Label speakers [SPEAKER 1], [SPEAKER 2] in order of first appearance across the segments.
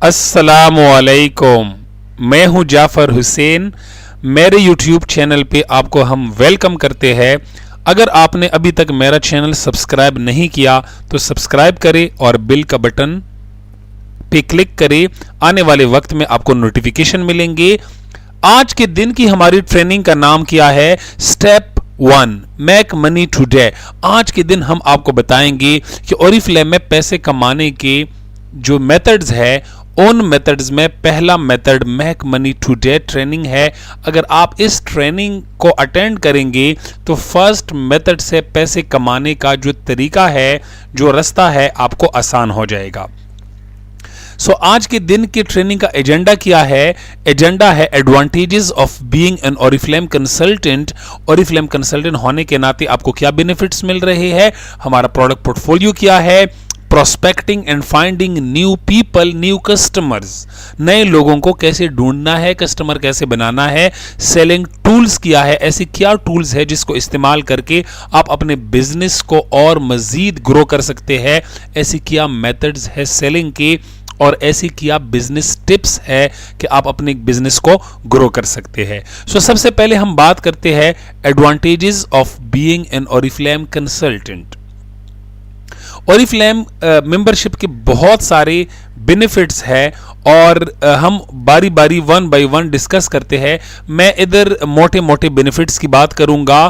[SPEAKER 1] अस्सलामुअलैकुम। मैं हूं जाफर हुसैन। मेरे YouTube चैनल पे आपको हम वेलकम करते हैं। अगर आपने अभी तक मेरा चैनल सब्सक्राइब नहीं किया तो सब्सक्राइब करें और बेल का बटन पे क्लिक करें। आने वाले वक्त में आपको नोटिफिकेशन मिलेंगे। आज के दिन की हमारी ट्रेनिंग का नाम क्या है? Step 1 make money today. आज के दिन हम आपको बताएंगे कि ओरिफ्लेम में पैसे कमाने के जो मेथड्स है, उन मेथड्स में पहला method make money today training है। अगर आप इस ट्रेनिंग को अटेंड करेंगे तो फर्स्ट मेथड से पैसे कमाने का जो तरीका है, जो रास्ता है, आपको आसान हो जाएगा। आज के दिन की ट्रेनिंग का एजेंडा क्या है? एजेंडा है advantages of being an Oriflame consultant. Oriflame consultant होने के नाते आपको क्या बेनिफिट्स मिल रहे हैं, हमारा प्रोडक्ट पोर्टफोलियो क्या है, prospecting and finding new people, new customers, नए लोगों को कैसे ढूंढना है, कस्टमर कैसे बनाना है, सेलिंग टूल्स क्या है, ऐसे क्या टूल्स है जिसको इस्तेमाल करके आप अपने बिजनेस को और मजीद ग्रो कर सकते हैं, ऐसी क्या मेथड्स है सेलिंग के, और ऐसी क्या बिजनेस टिप्स है कि आप अपने बिजनेस को ग्रो कर सकते हैं। सबसे पहले हम बात करते हैं advantages of being an Oriflame consultant. Oriflame membership के बहुत सारे बेनिफिट्स हैं और हम बारी बारी वन बाय वन डिस्कस करते हैं। मैं इधर मोटे मोटे बेनिफिट्स की बात करूंगा।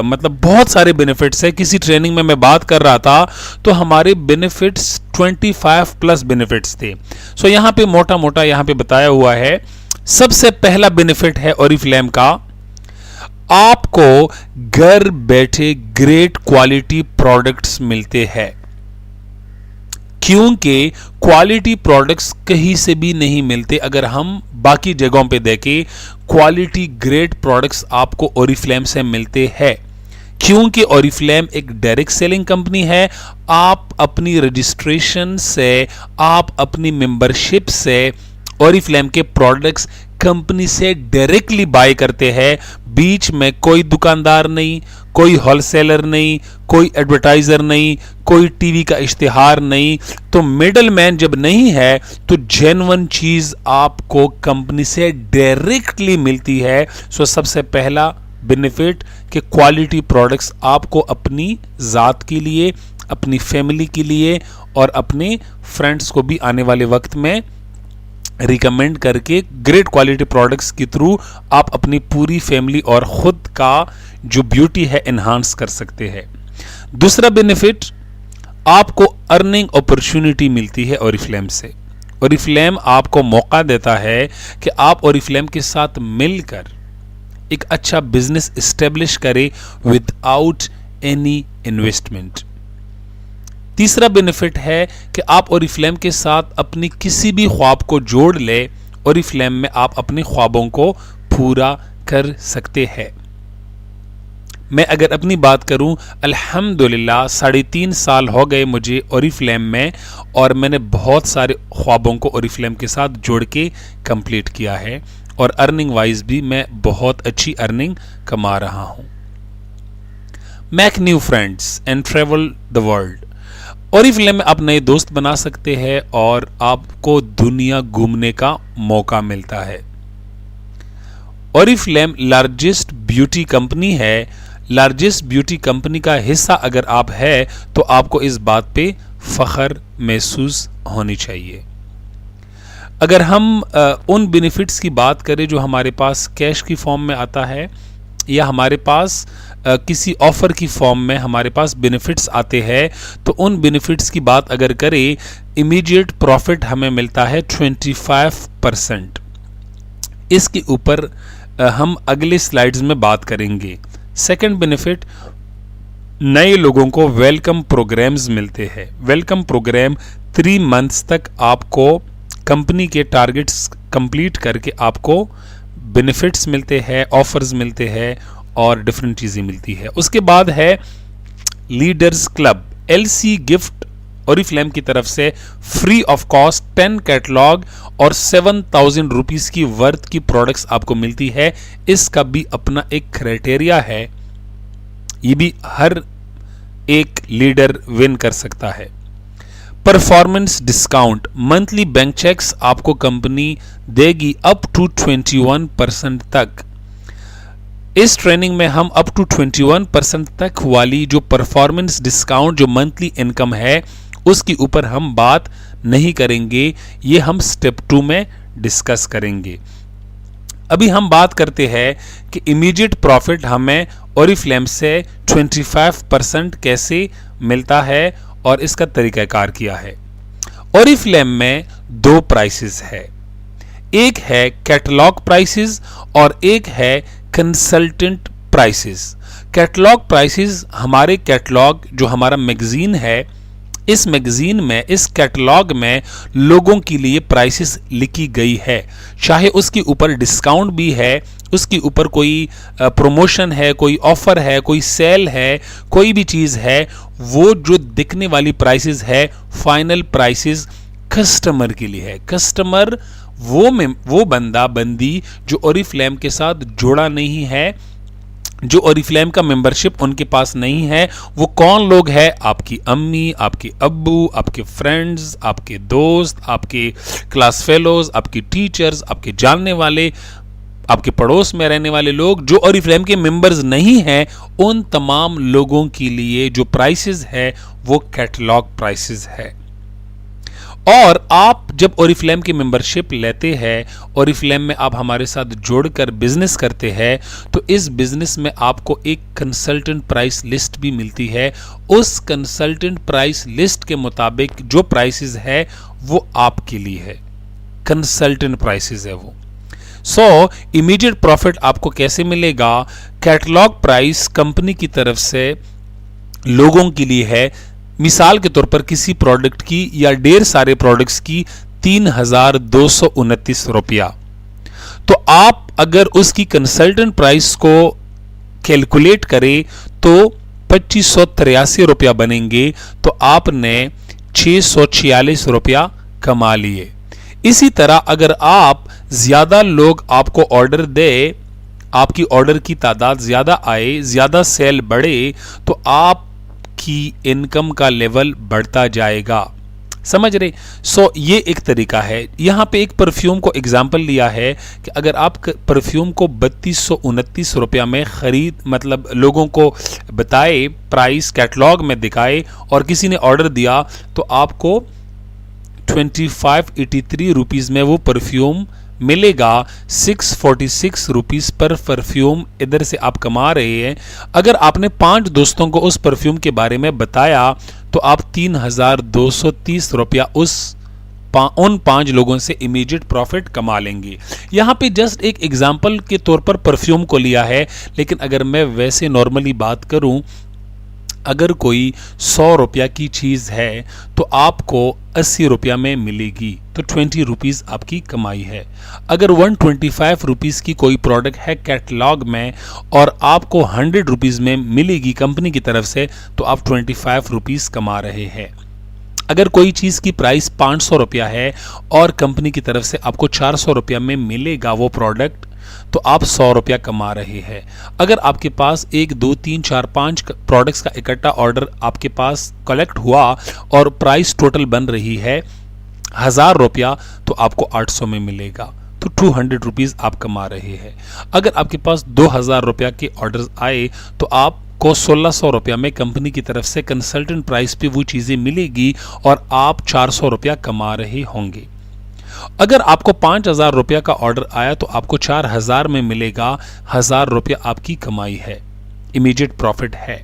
[SPEAKER 1] मतलब बहुत सारे बेनिफिट्स हैं। किसी ट्रेनिंग में मैं बात कर रहा था तो हमारे बेनिफिट्स 25 प्लस बेनिफिट्स थे। यहाँ पे मोटा मोटा यहाँ पे बताया हुआ है। सबसे पहला बेनिफिट है ओरिफ्लेम का, आपको घर बैठे ग्रेट क्वालिटी प्रोडक्ट्स मिलते हैं, क्योंकि क्वालिटी प्रोडक्ट्स कहीं से भी नहीं मिलते। अगर हम बाकी जगहों पे देखें, क्वालिटी ग्रेट प्रोडक्ट्स आपको ओरिफ्लेम से मिलते हैं, क्योंकि ओरिफ्लेम एक डायरेक्ट सेलिंग कंपनी है। आप अपनी रजिस्ट्रेशन से, आप अपनी मेंबरशिप से ओरिफ्लेम के प्रोडक्ट्स कंपनी से डायरेक्टली बाय करते हैं। बीच में कोई दुकानदार नहीं, कोई होलसेलर नहीं, कोई एडवर्टाइजर नहीं, कोई टीवी का इश्तिहार नहीं। तो मिडलमैन जब नहीं है तो जेन्युइन चीज आपको कंपनी से डायरेक्टली मिलती है। सबसे पहला बेनिफिट कि क्वालिटी प्रोडक्ट्स आपको अपनी जात के लिए, अपनी फैमिली के लिए और अपने फ्रेंड्स को भी आने वाले वक्त में रिकमेंड करके ग्रेट क्वालिटी प्रोडक्ट्स के थ्रू आप अपनी पूरी फैमिली और खुद का जो ब्यूटी है एनहांस कर सकते हैं। दूसरा बेनिफिट, आपको अर्निंग अपॉर्चुनिटी मिलती है ओरिफ्लेम से। ओरिफ्लेम आपको मौका देता है कि आप ओरिफ्लेम के साथ मिलकर एक अच्छा बिजनेस एस्टेब्लिश करें विदाउट एनी इन्वेस्टमेंट। तीसरा बेनिफिट है कि आप ओरिफ्लेम के साथ अपनी किसी भी ख्वाब को जोड़ ले। ओरिफ्लेम में आप अपने ख्वाबों को पूरा कर सकते हैं। मैं अगर अपनी बात करूं, अल्हम्दुलिल्लाह 3.5 साल हो गए मुझे ओरिफ्लेम में और मैंने बहुत सारे ख्वाबों को ओरिफ्लेम के साथ जोड़ के कंप्लीट किया है और अर्निंग वाइज भी मैं बहुत अच्छी अर्निंग कमा रहा हूं। Make new friends and travel the world. Oriflame में आप नए दोस्त बना सकते हैं और आपको दुनिया घूमने का मौका मिलता है। ओरिफ्लेम लार्जेस्ट ब्यूटी कंपनी है। लार्जेस्ट ब्यूटी कंपनी का हिस्सा अगर आप है तो आपको इस बात पे फख्र महसूस होनी चाहिए। अगर हम उन बेनिफिट्स की बात करें जो हमारे पास कैश की फॉर्म में आता है या हमारे पास किसी ऑफर की फॉर्म में हमारे पास बेनिफिट्स आते हैं, तो उन बेनिफिट्स की बात अगर करें, इमीडिएट प्रॉफिट हमें मिलता है 25%। इसके ऊपर हम अगले स्लाइड्स में बात करेंगे। सेकंड बेनिफिट, नए लोगों को वेलकम प्रोग्राम्स मिलते हैं। वेलकम प्रोग्राम 3 मंथ्स तक आपको कंपनी के टारगेट्स कंप्लीट करके आपको बेनिफिट्स मिलते हैं, ऑफर्स मिलते हैं और डिफरेंट चीज़ें मिलती है। उसके बाद है leaders club, LC gift Oriflame की तरफ से फ्री ऑफ कॉस्ट 10 कैटलॉग और 7,000 रुपीज़ की वर्थ की प्रोडक्ट्स आपको मिलती है। इसका भी अपना एक क्राइटेरिया है, ये भी हर एक लीडर विन कर सकता है। Performance discount, monthly bank cheques आपको कंपनी देगी अप टू 21% तक। इस ट्रेनिंग में हम अप टू 21% तक वाली जो परफॉर्मेंस डिस्काउंट जो मंथली इनकम है उसके ऊपर हम बात नहीं करेंगे, ये हम स्टेप 2 में डिस्कस करेंगे। अभी हम बात करते हैं कि इमीडिएट प्रॉफिट हमें ओरिफ्लेम से 25% कैसे मिलता है और इसका तरीकाकार किया है। ओरिफ्लेम में 2 प्राइसेस है, एक है कैटलॉग प्राइसेस और एक है कंसल्टेंट प्राइसेस। कैटलॉग प्राइसेस हमारे कैटलॉग जो हमारा मैगजीन है, इस मैगजीन में, इस कैटलॉग में लोगों के लिए प्राइसेस लिखी गई है, चाहे उसके ऊपर डिस्काउंट भी है, उसके ऊपर कोई प्रमोशन है, कोई ऑफर है, कोई सेल है, कोई भी चीज़ है, वो जो दिखने वाली प्राइसेस है फाइनल प्राइसेस कस्टमर के लिए है। कस्टमर वो बंदा बंदी जो ओरिफ्लेम के साथ जुड़ा नहीं है, जो ओरिफ्लेम का मेंबरशिप उनके पास नहीं है, वो कौन लोग हैं? आपकी अम्मी, आपके अब्बू, आपके फ्रेंड्स, आपके दोस्त, आपके क्लास फेलोज, आपके टीचर्स, आपके जानने वाले, आपके पड़ोस में रहने वाले लोग जो ओरिफ्लेम के मेंबर्स नहीं हैं, उन तमाम लोगों के लिए जो प्राइसेस है वो कैटलॉग प्राइसेस है। और आप जब ओरिफ्लेम की मेंबरशिप लेते हैं, ओरिफ्लेम में आप हमारे साथ जोड़कर बिजनेस करते हैं, तो इस बिजनेस में आपको एक कंसल्टेंट प्राइस लिस्ट भी मिलती है। उस कंसल्टेंट प्राइस लिस्ट के मुताबिक जो प्राइसेस है वो आपके लिए है, कंसल्टेंट प्राइसेस है वो। सो इमीडिएट प्रॉफिट आपको कैसे मिलेगा? कैटलॉग प्राइस कंपनी की तरफ से लोगों के लिए है, मिसाल के तौर पर किसी प्रोडक्ट की या ढेर सारे प्रोडक्ट्स की 3,229 रुपया। तो आप अगर उसकी कंसल्टेंट प्राइस को कैलकुलेट करें तो 2583 रुपया बनेंगे, तो आपने 646 रुपया कमा लिए। इसी तरह अगर आप ज्यादा लोग आपको ऑर्डर दे, आपकी ऑर्डर की तादाद ज्यादा आए, ज्यादा सेल बढ़े, तो आप की इनकम का लेवल बढ़ता जाएगा। समझ रहे? सो ये एक तरीका है। यहां पे एक परफ्यूम को एग्जाम्पल लिया है कि अगर आप परफ्यूम को 3229 रुपया में खरीद, मतलब लोगों को बताए, प्राइस कैटलॉग में दिखाए और किसी ने ऑर्डर दिया, तो आपको 2583 रुपीज में वो परफ्यूम मिलेगा। 646 रुपीज पर परफ्यूम इधर से आप कमा रहे हैं। अगर आपने 5 दोस्तों को उस परफ्यूम के बारे में बताया तो आप 3,230 रुपया उन 5 लोगों से इमीडिएट प्रॉफिट कमा लेंगे। यहां पे जस्ट एक एग्जांपल के तौर पर परफ्यूम को लिया है, लेकिन अगर मैं वैसे नॉर्मली बात करूं, अगर कोई 100 रुपया की चीज है तो आपको 80 रुपया में मिलेगी, तो 20 रुपीज आपकी कमाई है। अगर 125 रुपीज की कोई प्रोडक्ट है कैटलॉग में और आपको 100 रुपीज में मिलेगी कंपनी की तरफ से, तो आप 25 रुपीज कमा रहे हैं। अगर कोई चीज की प्राइस 500 रुपया है और कंपनी की तरफ से आपको 400 रुपया में मिलेगा वो प्रोडक्ट, तो आप 100 रुपया कमा रहे हैं। अगर आपके पास 1, 2, 3, 4, 5 प्रोडक्ट्स का इकट्ठा ऑर्डर आपके पास कलेक्ट हुआ और प्राइस टोटल बन रही है 1000 रुपया, तो आपको 800 में मिलेगा, तो 200 रुपीज आप कमा रहे हैं। अगर आपके पास 2000 रुपया के ऑर्डर आए तो आपको 1600 रुपया में कंपनी की तरफ से कंसल्टेंट प्राइस पे वो चीजें मिलेगी और आप 400 रुपया कमा रहे होंगे। अगर आपको 5000 रुपया का ऑर्डर आया तो आपको 4000 में मिलेगा, 1000 रुपया आपकी कमाई है, इमीडिएट प्रॉफिट है।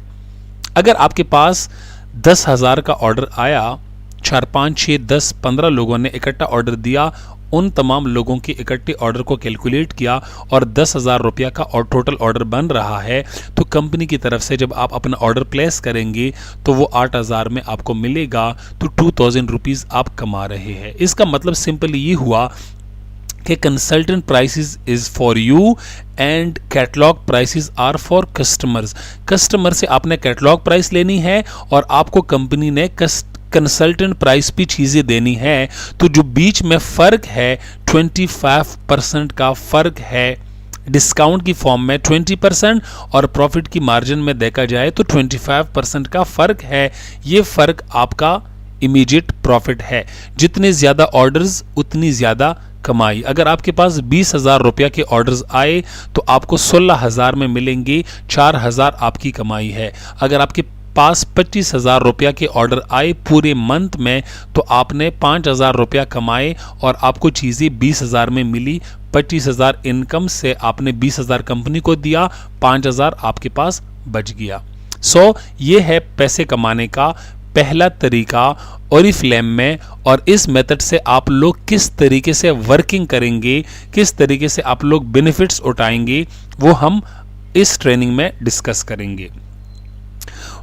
[SPEAKER 1] अगर आपके पास 10,000 का ऑर्डर आया, 4, 5, 6, 10, 15 लोगों ने इकट्ठा ऑर्डर दिया, उन तमाम लोगों के इकट्ठे ऑर्डर को कैलकुलेट किया और 10,000 रुपया का और टोटल ऑर्डर बन रहा है, तो कंपनी की तरफ से जब आप अपना ऑर्डर प्लेस करेंगे तो वो 8,000 में आपको मिलेगा, तो 2000 रुपीज आप कमा रहे हैं। इसका मतलब सिंपली ये हुआ कि consultant prices is for you and catalogue prices are for customers. Customer से आपने कैटलॉग प्राइस लेनी है और आपको कंपनी ने कंसल्टेंट प्राइस पे चीजें देनी है, तो जो बीच में फर्क है 25% का फर्क है, डिस्काउंट की फॉर्म में 20% और प्रॉफिट की मार्जिन में देखा जाए तो 25% का फर्क है। ये फर्क आपका इमीडिएट प्रॉफिट है। जितने ज़्यादा ऑर्डर्स उतनी ज़्यादा कमाई। अगर आपके पास 20,000 रुपया के ऑर्डर्स आए तो आपको 16,000 में मिलेंगे, 4,000 आपकी कमाई है। अगर आपके पास 25,000 रुपया के ऑर्डर आए पूरे मंथ में तो आपने 5,000 रुपया कमाए और आपको चीज़ें 20,000 में मिली। 25,000 इनकम से आपने 20,000 कंपनी को दिया, 5,000 आपके पास बच गया। ये है पैसे कमाने का पहला तरीका ओरिफ्लेम में। और इस मेथड से आप लोग किस तरीके से वर्किंग करेंगे, किस तरीके से आप लोग बेनिफिट्स उठाएंगे, वो हम इस ट्रेनिंग में डिस्कस करेंगे।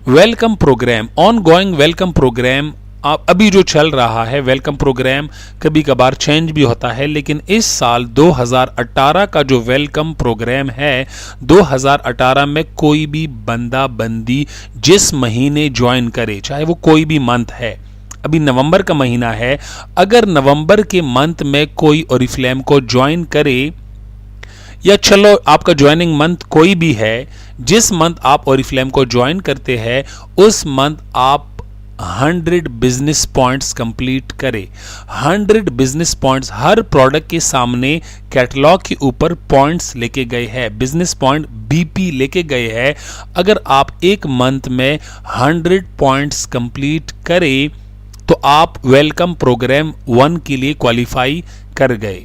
[SPEAKER 1] Welcome programme, ongoing welcome programme अभी जो चल रहा है, वेलकम प्रोग्राम कभी कभार चेंज भी होता है, लेकिन इस साल 2018 का जो वेलकम प्रोग्राम है, 2018 में कोई भी बंदा बंदी जिस महीने ज्वाइन करे, चाहे वो कोई भी मंथ है, अभी नवंबर का महीना है, अगर नवंबर के मंथ में कोई ओरिफ्लेम को ज्वाइन करे, या चलो आपका ज्वाइनिंग मंथ कोई भी है, जिस मंथ आप ओरिफ्लेम को ज्वाइन करते हैं उस मंथ आप 100 बिजनेस पॉइंट्स कंप्लीट करें। 100 बिजनेस पॉइंट्स, हर प्रोडक्ट के सामने कैटलॉग के ऊपर पॉइंट्स लेके गए हैं, बिजनेस पॉइंट बीपी लेके गए हैं। अगर आप एक मंथ में 100 पॉइंट्स कंप्लीट करें तो आप वेलकम प्रोग्राम 1 के लिए क्वालिफाई कर गए।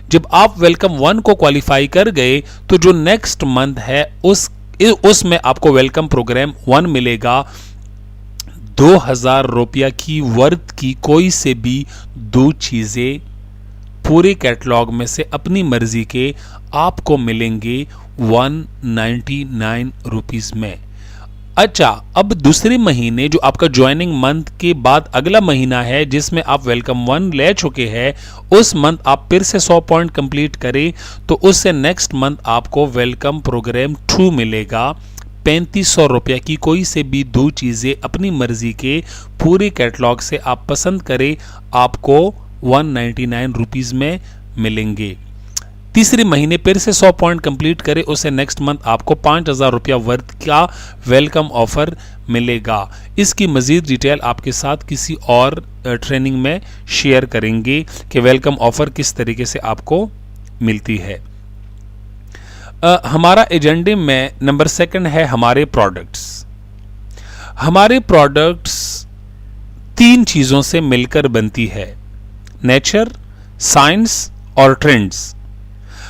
[SPEAKER 1] जब आप वेलकम 1 को क्वालिफाई कर गए तो जो नेक्स्ट मंथ है उसमें आपको वेलकम प्रोग्राम 1 मिलेगा। 2,000 रुपया की वर्थ की कोई से भी 2 चीजें पूरे कैटलॉग में से अपनी मर्जी के आपको मिलेंगे 199 रुपीज में। अच्छा, अब दूसरे महीने जो आपका ज्वाइनिंग मंथ के बाद अगला महीना है जिसमें आप वेलकम 1 ले चुके हैं, उस मंथ आप फिर से 100 पॉइंट कंप्लीट करें तो उससे नेक्स्ट मंथ आपको वेलकम प्रोग्राम 2 मिलेगा। 3500 रुपया की कोई से भी 2 चीजें अपनी मर्जी के पूरे कैटलॉग से आप पसंद करें, आपको 199 रुपीज में मिलेंगे। तीसरे महीने फिर से 100 पॉइंट कंप्लीट करें, उससे नेक्स्ट मंथ आपको 5,000 रुपया वर्थ का वेलकम ऑफर मिलेगा। इसकी मजीद डिटेल आपके साथ किसी और ट्रेनिंग में शेयर करेंगे कि वेलकम ऑफर किस तरीके से आपको मिलती है। हमारा एजेंडे में नंबर 2 है हमारे प्रोडक्ट्स। हमारे प्रोडक्ट्स 3 चीजों से मिलकर बनती है, नेचर, साइंस और ट्रेंड्स।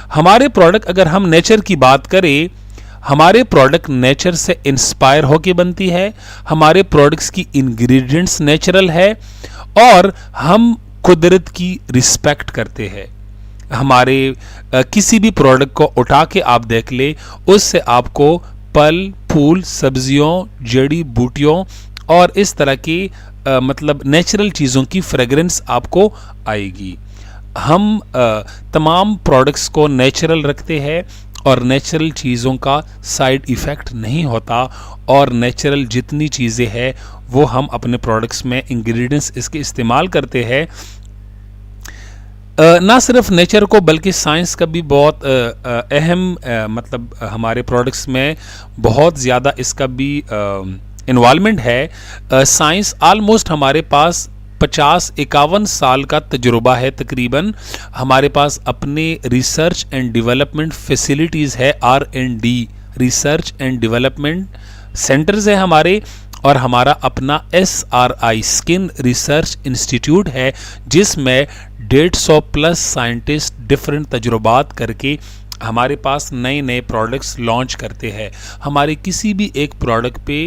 [SPEAKER 1] हमारे प्रोडक्ट, अगर हम नेचर की बात करें, हमारे प्रोडक्ट नेचर से इंस्पायर होके बनती है, हमारे प्रोडक्ट्स की इंग्रेडिएंट्स नेचुरल है और हम कुदरत की रिस्पेक्ट करते हैं। हमारे किसी भी प्रोडक्ट को उठा के आप देख ले, उससे आपको फल, फूल, सब्जियों, जड़ी बूटियों और इस तरह की मतलब नेचुरल चीज़ों की फ्रेग्रेंस आपको आएगी। हम तमाम प्रोडक्ट्स को नेचुरल रखते हैं और नेचुरल चीज़ों का साइड इफ़ेक्ट नहीं होता, और नेचुरल जितनी चीज़ें हैं वो हम अपने प्रोडक्ट्स में इंग्रेडिएंट्स इसके इस्तेमाल करते हैं। ना सिर्फ नेचर को बल्कि साइंस का भी बहुत अहम मतलब हमारे प्रोडक्ट्स में बहुत ज़्यादा इसका भी इन्वॉल्वमेंट है। साइंस ऑलमोस्ट हमारे पास 50-51 साल का तजुर्बा है तकरीबन। हमारे पास अपने रिसर्च एंड डेवलपमेंट फैसिलिटीज़ है, R&D research and development centres है हमारे, और हमारा अपना SRI स्किन रिसर्च इंस्टीट्यूट है जिसमें 150+ साइंटिस्ट डिफरेंट तजुर्बात करके हमारे पास नए नए प्रोडक्ट्स लॉन्च करते हैं। हमारे किसी भी एक प्रोडक्ट पे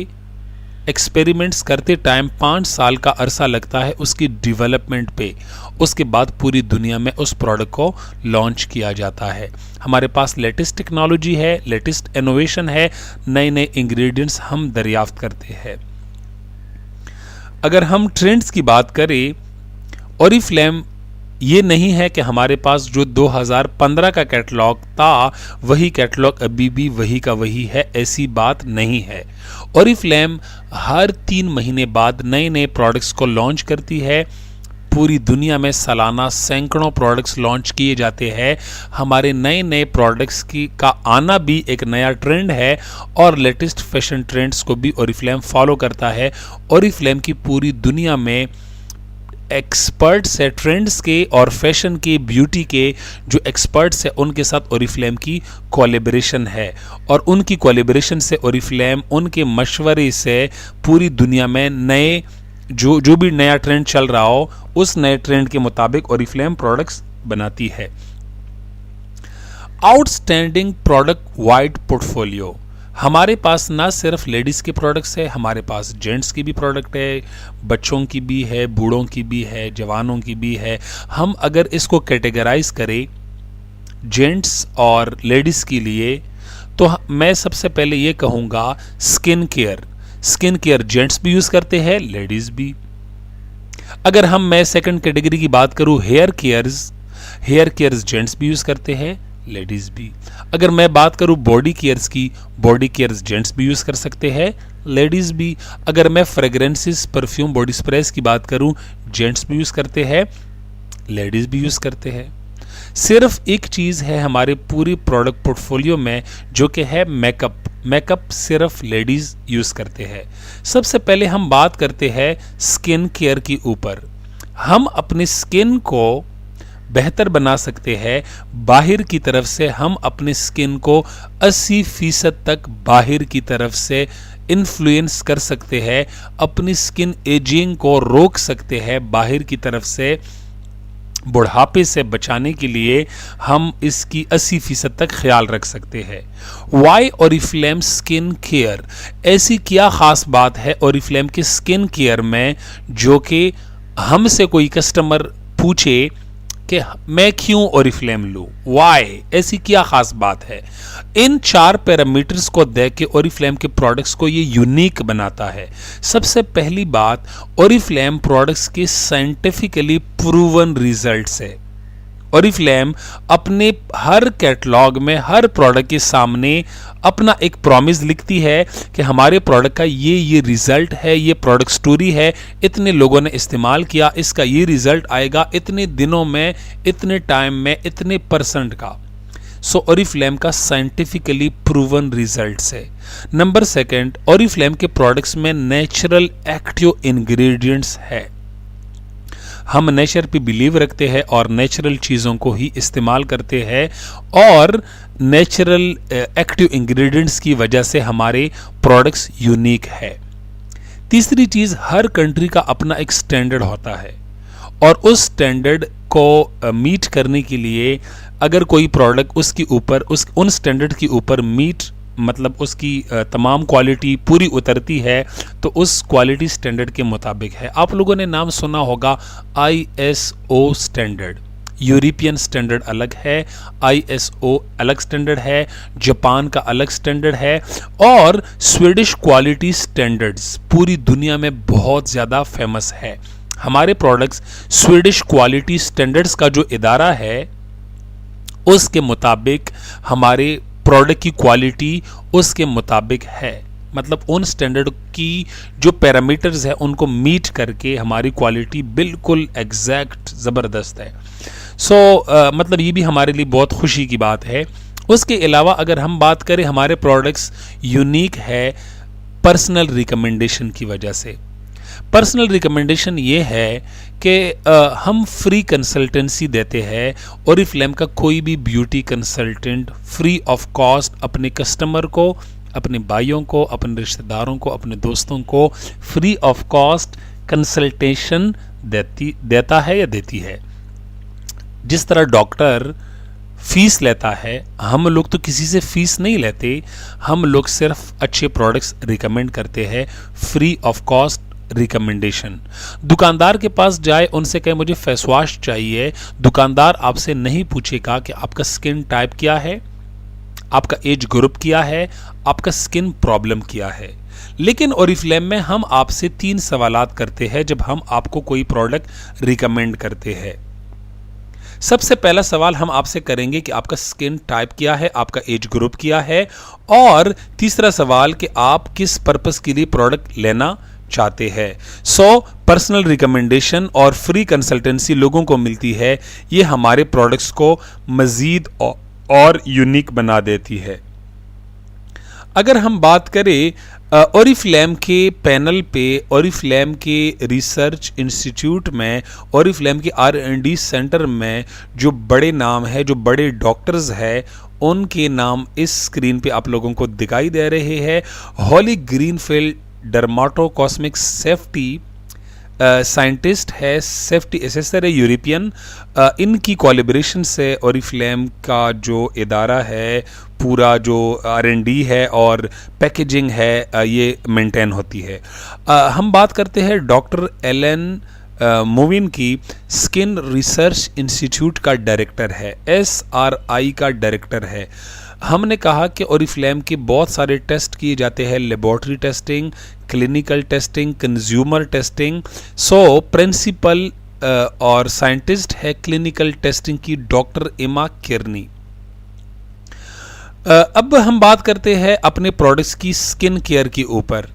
[SPEAKER 1] एक्सपेरिमेंट्स करते टाइम 5 साल का अरसा लगता है उसकी डेवलपमेंट पे, उसके बाद पूरी दुनिया में उस प्रोडक्ट को लॉन्च किया जाता है। हमारे पास लेटेस्ट टेक्नोलॉजी है, लेटेस्ट इनोवेशन है, नए नए इंग्रेडिएंट्स हम दरियाफ्त करते हैं। अगर हम ट्रेंड्स की बात करें, ओरिफ्लेम ये नहीं है कि हमारे पास जो 2015 का कैटलॉग था वही कैटलॉग अभी भी वही का वही है, ऐसी बात नहीं है। ओरिफ्लेम हर 3 महीने बाद नए नए प्रोडक्ट्स को लॉन्च करती है। पूरी दुनिया में सालाना सैकड़ों प्रोडक्ट्स लॉन्च किए जाते हैं। हमारे नए नए प्रोडक्ट्स का आना भी एक नया ट्रेंड है और लेटेस्ट फैशन ट्रेंड्स को भी ओरिफ्लेम फॉलो करता है। ओरिफ्लेम की पूरी दुनिया में एक्सपर्ट्स है ट्रेंड्स के और फैशन के, ब्यूटी के जो एक्सपर्ट्स है उनके साथ ओरिफ्लेम की कोलैबोरेशन है, और उनकी कोलैबोरेशन से ओरिफ्लेम उनके मशवरे से पूरी दुनिया में नए जो भी नया ट्रेंड चल रहा हो उस नए ट्रेंड के मुताबिक ओरिफ्लेम प्रोडक्ट्स बनाती है। आउटस्टैंडिंग प्रोडक्ट वाइड पोर्टफोलियो, हमारे पास ना सिर्फ लेडीज़ के प्रोडक्ट्स है, हमारे पास जेंट्स की भी प्रोडक्ट है, बच्चों की भी है, बूढ़ों की भी है, जवानों की भी है। हम अगर इसको कैटेगराइज करें जेंट्स और लेडीज़ के लिए, तो मैं सबसे पहले ये कहूँगा skin care. Skin care gents भी यूज़ करते हैं, लेडीज़ भी। अगर मैं सेकंड कैटेगरी की बात करूँ हेयर केयर्स जेंट्स भी यूज़ करते हैं, लेडीज़ भी। अगर मैं बात करूं बॉडी केयर्स की, बॉडी केयर्स जेंट्स भी यूज़ कर सकते हैं, लेडीज़ भी। अगर मैं फ्रेग्रेंसेस, परफ्यूम, बॉडी स्प्रेस की बात करूं, जेंट्स भी यूज़ करते हैं, लेडीज़ भी यूज़ करते हैं। सिर्फ एक चीज़ है हमारे पूरी प्रोडक्ट पोर्टफोलियो में जो कि है मेकअप सिर्फ लेडीज़ यूज़ करते हैं। सबसे पहले हम बात करते हैं स्किन केयर की ऊपर। हम अपनी स्किन को बेहतर बना सकते हैं बाहर की तरफ से। हम अपनी स्किन को 80% तक बाहर की तरफ से इन्फ्लुएंस कर सकते हैं, अपनी स्किन एजिंग को रोक सकते हैं बाहर की तरफ से। बुढ़ापे से बचाने के लिए हम इसकी 80% तक ख्याल रख सकते हैं। वाई ओरिफ्लेम स्किन केयर, ऐसी क्या ख़ास बात है ओरिफ्लेम के स्किन केयर में जो कि हमसे कोई कस्टमर पूछे कि मैं क्यों ओरिफ्लेम लूं, वाई, ऐसी क्या खास बात है। इन 4 पैरामीटर्स को देख के ओरिफ्लेम के प्रोडक्ट्स को ये यूनिक बनाता है। सबसे पहली बात, ओरिफ्लेम प्रोडक्ट्स के साइंटिफिकली प्रूवन रिजल्ट्स है। ओरिफ्लेम अपने हर कैटलॉग में हर प्रोडक्ट के सामने अपना एक प्रॉमिस लिखती है कि हमारे प्रोडक्ट का ये रिजल्ट है, ये प्रोडक्ट स्टोरी है, इतने लोगों ने इस्तेमाल किया, इसका ये रिजल्ट आएगा इतने दिनों में, इतने टाइम में, इतने % का। सो ओरिफ्लेम का साइंटिफिकली प्रूवन रिजल्ट्स है। नंबर 2, ओरिफ्लेम के प्रोडक्ट्स में नेचुरल एक्टिव इंग्रेडिएंट्स है। हम नेचर पे बिलीव रखते हैं और नेचुरल चीज़ों को ही इस्तेमाल करते हैं, और नेचुरल एक्टिव इंग्रेडिएंट्स की वजह से हमारे प्रोडक्ट्स यूनिक है। तीसरी चीज़, हर कंट्री का अपना एक स्टैंडर्ड होता है, और उस स्टैंडर्ड को मीट करने के लिए अगर कोई प्रोडक्ट उसके ऊपर उन स्टैंडर्ड के ऊपर मतलब उसकी तमाम क्वालिटी पूरी उतरती है, तो उस क्वालिटी स्टैंडर्ड के मुताबिक है। आप लोगों ने नाम सुना होगा ISO स्टैंडर्ड। यूरोपियन स्टैंडर्ड अलग है, ISO अलग स्टैंडर्ड है, जापान का अलग स्टैंडर्ड है, और स्वीडिश क्वालिटी स्टैंडर्ड्स पूरी दुनिया में बहुत ज़्यादा फेमस है। हमारे प्रोडक्ट्स स्वीडिश क्वालिटी स्टैंडर्ड्स का जो इदारा है उसके मुताबिक हमारे प्रोडक्ट की क्वालिटी उसके मुताबिक है। मतलब उन स्टैंडर्ड की जो पैरामीटर्स है उनको मीट करके हमारी क्वालिटी बिल्कुल एग्जैक्ट ज़बरदस्त है। मतलब ये भी हमारे लिए बहुत खुशी की बात है। उसके अलावा अगर हम बात करें, हमारे प्रोडक्ट्स यूनिक है पर्सनल रिकमेंडेशन की वजह से। पर्सनल रिकमेंडेशन ये है कि हम फ्री कंसल्टेंसी देते हैं। ओरिफ्लेम का कोई भी beauty consultant free of cost अपने कस्टमर को, अपने भाइयों को, अपने रिश्तेदारों को, अपने दोस्तों को फ्री ऑफ कॉस्ट कंसल्टेशन देता है या देती है। जिस तरह डॉक्टर फीस लेता है, हम लोग तो किसी से फीस नहीं लेते, हम लोग सिर्फ अच्छे प्रोडक्ट्स रिकमेंड करते हैं, फ्री ऑफ कॉस्ट रिकमेंडेशन। दुकानदार के पास जाए, उनसे कहे मुझे फेस वॉश चाहिए, दुकानदार आपसे नहीं पूछेगा कि आपका स्किन टाइप क्या है, आपका एज ग्रुप क्या है, आपका स्किन प्रॉब्लम क्या है। लेकिन ओरिफ्लेम में हम आपसे 3 सवालात करते हैं जब हम आपको कोई प्रोडक्ट रिकमेंड करते हैं। सबसे पहला सवाल हम आपसे करेंगे कि आपका स्किन टाइप क्या है, आपका एज ग्रुप क्या है, और तीसरा सवाल कि आप किस पर्पस के लिए प्रोडक्ट लेना चाहते हैं। पर्सनल रिकमेंडेशन और फ्री कंसल्टेंसी लोगों को मिलती है, ये हमारे प्रोडक्ट्स को मजीद और यूनिक बना देती है। अगर हम बात करें ओरिफ्लेम के पैनल पे, ओरिफ्लेम के रिसर्च इंस्टीट्यूट में, ओरिफ्लेम के R&D सेंटर में जो बड़े नाम है, जो बड़े डॉक्टर्स हैं, उनके नाम इस स्क्रीन पे आप लोगों को दिखाई दे रहे हैं। हॉली ग्रीनफील्ड डर्माटो कॉस्मिक सेफ्टी साइंटिस्ट है, सेफ्टी एसेसर है यूरोपियन। इनकी कोलैबोरेशन से ओरिफ्लेम का जो इदारा है, पूरा जो R&D है और पैकेजिंग है, ये मेंटेन होती है। हम बात करते हैं डॉक्टर एलन मोविन की, स्किन रिसर्च इंस्टीट्यूट का डायरेक्टर है, SRI का डायरेक्टर है। हमने कहा कि ओरिफ्लेम के बहुत सारे टेस्ट किए जाते हैं, laboratory testing, clinical testing, consumer testing. So principal और साइंटिस्ट है क्लिनिकल टेस्टिंग की डॉक्टर एमा केर्नी। अब हम बात करते हैं अपने प्रोडक्ट्स की स्किन केयर के ऊपर।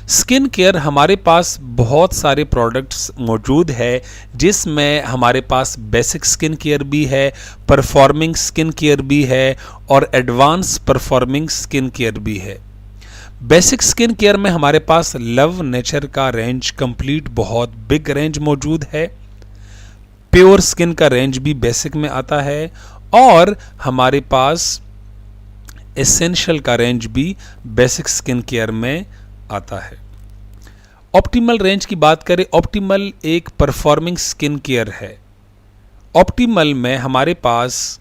[SPEAKER 1] स्किन केयर हमारे पास बहुत सारे प्रोडक्ट्स मौजूद है, जिसमें हमारे पास बेसिक स्किन केयर भी है, परफॉर्मिंग स्किन केयर भी है और एडवांस परफॉर्मिंग स्किन केयर भी है। बेसिक स्किन केयर में हमारे पास लव नेचर का रेंज कंप्लीट बहुत बिग रेंज मौजूद है, प्योर स्किन का रेंज भी बेसिक में आता है और हमारे पास एसेंशियल का रेंज भी बेसिक स्किन केयर में आता है। ऑप्टिमल रेंज की बात करें, ऑप्टिमल एक परफॉर्मिंग स्किन केयर है। ऑप्टिमल में हमारे पास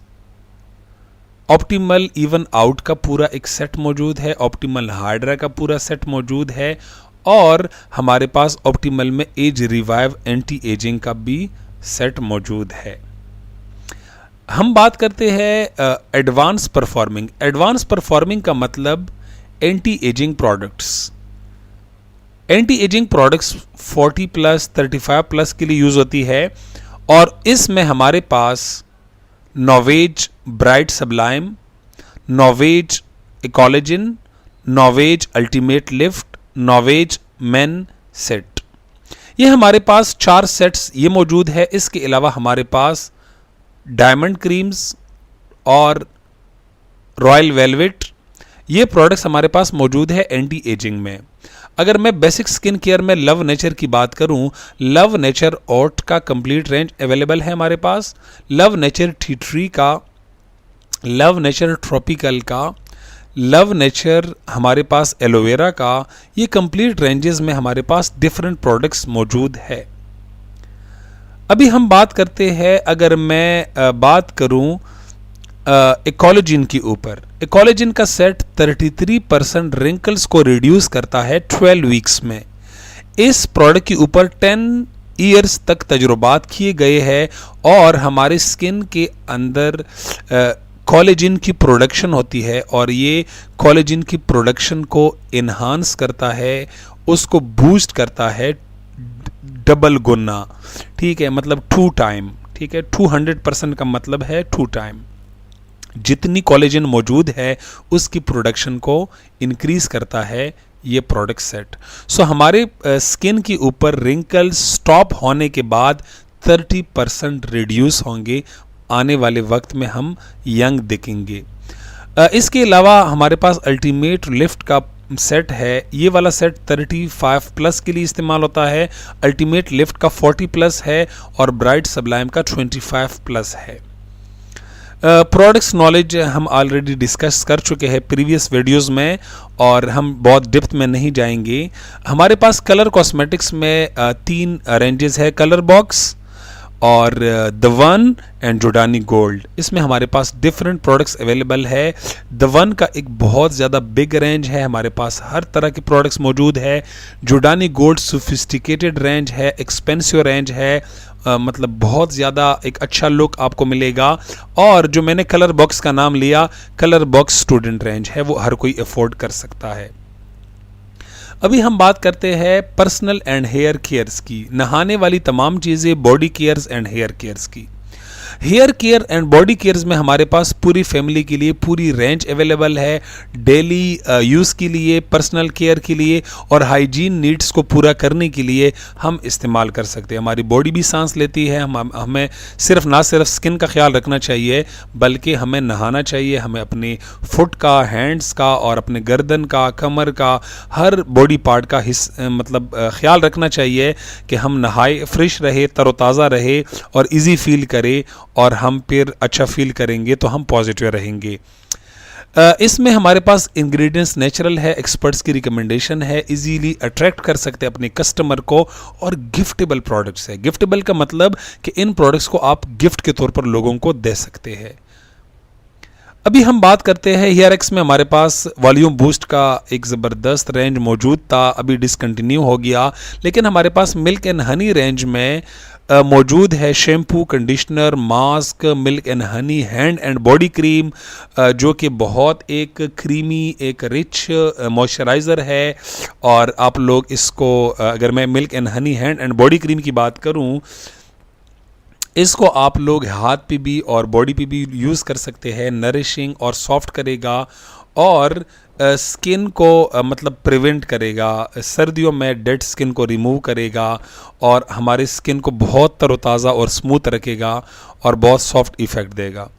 [SPEAKER 1] ऑप्टिमल इवन आउट का पूरा एक सेट मौजूद है, ऑप्टिमल हाइड्रा का पूरा सेट मौजूद है और हमारे पास ऑप्टिमल में एज रिवाइव एंटी एजिंग का भी सेट मौजूद है। हम बात करते हैं एडवांस परफॉर्मिंग। एडवांस परफॉर्मिंग का मतलब anti ageing products. Anti ageing products 40 plus 35 plus के लिए यूज होती है और इसमें हमारे पास नोवेज bright Sublime, नोवेज इकोलेजिन, नोवेज ultimate lift, नोवेज main set, ये हमारे पास 4 सेट्स ये मौजूद है। इसके अलावा हमारे पास डायमंड क्रीम्स और रॉयल वेलवेट, ये प्रोडक्ट्स हमारे पास मौजूद है एंटी एजिंग में। अगर मैं बेसिक स्किन केयर में लव नेचर की बात करूं, लव नेचर ओट का कंप्लीट रेंज अवेलेबल है हमारे पास, लव नेचर टी ट्री का, लव नेचर ट्रॉपिकल का, लव नेचर हमारे पास एलोवेरा का, ये कंप्लीट रेंजेस में हमारे पास डिफरेंट प्रोडक्ट्स मौजूद है। अभी हम बात करते हैं, अगर मैं बात करूं इकोलेजिन के ऊपर, इकोलेजिन का सेट 33% रिंकल्स को रिड्यूस करता है 12 वीक्स में। इस प्रोडक्ट के ऊपर 10 ईयर्स तक तजुर्बात किए गए हैं और हमारे स्किन के अंदर कोलेजिन की प्रोडक्शन होती है और ये कोलेजिन की प्रोडक्शन को इन्हांस करता है, उसको बूस्ट करता है डबल गुना, ठीक है, मतलब 2 टाइम, ठीक है, 200% का मतलब है 2 टाइम। जितनी कोलेजन मौजूद है उसकी प्रोडक्शन को इंक्रीज करता है ये प्रोडक्ट सेट। सो हमारे स्किन के ऊपर रिंकल स्टॉप होने के बाद 30% रिड्यूस होंगे, आने वाले वक्त में हम यंग दिखेंगे। इसके अलावा हमारे पास अल्टीमेट लिफ्ट का सेट है, ये वाला सेट 35 प्लस के लिए इस्तेमाल होता है, अल्टीमेट लिफ्ट का 40 प्लस है और ब्राइट सबलाइम का 25 प्लस है। प्रोडक्ट्स नॉलेज हम ऑलरेडी डिस्कस कर चुके हैं प्रीवियस वीडियोस में और हम बहुत डेप्थ में नहीं जाएंगे। हमारे पास कलर कॉस्मेटिक्स में 3 रेंजेस है, कलर बॉक्स और द वन एंड जोडानी गोल्ड। इसमें हमारे पास डिफरेंट प्रोडक्ट्स अवेलेबल है। द वन का एक बहुत ज़्यादा बिग रेंज है, हमारे पास हर तरह के प्रोडक्ट्स मौजूद है। जोडानी गोल्ड सोफिस्टिकेटेड रेंज है, एक्सपेंसिव रेंज है, मतलब बहुत ज़्यादा एक अच्छा लुक आपको मिलेगा। और जो मैंने कलर बॉक्स का नाम लिया, कलर बॉक्स स्टूडेंट रेंज है, वो हर कोई अफोर्ड कर सकता है। अभी हम बात करते हैं पर्सनल एंड हेयर केयर्स की, नहाने वाली तमाम चीज़ें, body cares and hair cares की। Hair care and body cares में हमारे पास पूरी फैमिली के लिए पूरी रेंज अवेलेबल है, डेली यूज़ के लिए, पर्सनल केयर के लिए और हाइजीन नीड्स को पूरा करने के लिए हम इस्तेमाल कर सकते हैं। हमारी बॉडी भी सांस लेती है, हमें ना सिर्फ स्किन का ख्याल रखना चाहिए बल्कि हमें नहाना चाहिए, हमें अपने फुट का, हैंड्स का और अपने गर्दन का, कमर का, हर बॉडी पार्ट का ख्याल रखना चाहिए कि हम नहाए, फ्रेश रहे, तरोताज़ा रहे और इजी फील करें, और हम फिर अच्छा फील करेंगे तो हम पॉजिटिव रहेंगे। इसमें हमारे पास इंग्रेडिएंट्स नेचुरल है, एक्सपर्ट्स की रिकमेंडेशन है, इजीली अट्रैक्ट कर सकते हैं अपने कस्टमर को, और गिफ्टेबल प्रोडक्ट्स है। गिफ्टेबल का मतलब कि इन प्रोडक्ट्स को आप गिफ्ट के तौर पर लोगों को दे सकते हैं। अभी हम बात करते हैं हेयर एक्स में हमारे पास वॉल्यूम बूस्ट का एक ज़बरदस्त रेंज मौजूद था, अभी डिसकंटिन्यू हो गया, लेकिन हमारे पास मिल्क एंड हनी रेंज में मौजूद है shampoo, conditioner, mask, milk and honey hand and body cream, जो कि बहुत एक क्रीमी, एक रिच मॉइस्चराइज़र है। और आप लोग इसको, अगर मैं milk and honey hand and body cream की बात करूं, इसको आप लोग हाथ पे भी और बॉडी पे भी यूज़ कर सकते हैं। नरिशिंग और सॉफ्ट करेगा और स्किन को प्रिवेंट करेगा, सर्दियों में डेड स्किन को रिमूव करेगा और हमारे स्किन को बहुत तरोताज़ा और स्मूथ रखेगा और बहुत सॉफ्ट इफ़ेक्ट देगा।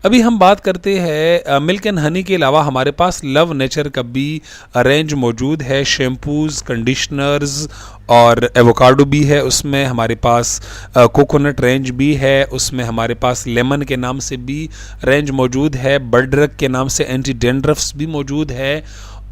[SPEAKER 1] अभी हम बात करते हैं मिल्क एंड हनी के अलावा हमारे पास लव नेचर का भी रेंज मौजूद है, शैम्पूज़, कंडीशनर्स और एवोकाडो भी है, उसमें हमारे पास कोकोनट रेंज भी है, उसमें हमारे पास लेमन के नाम से भी रेंज मौजूद है, बर्डरक के नाम से एंटी डेंड्रफ्स भी मौजूद है,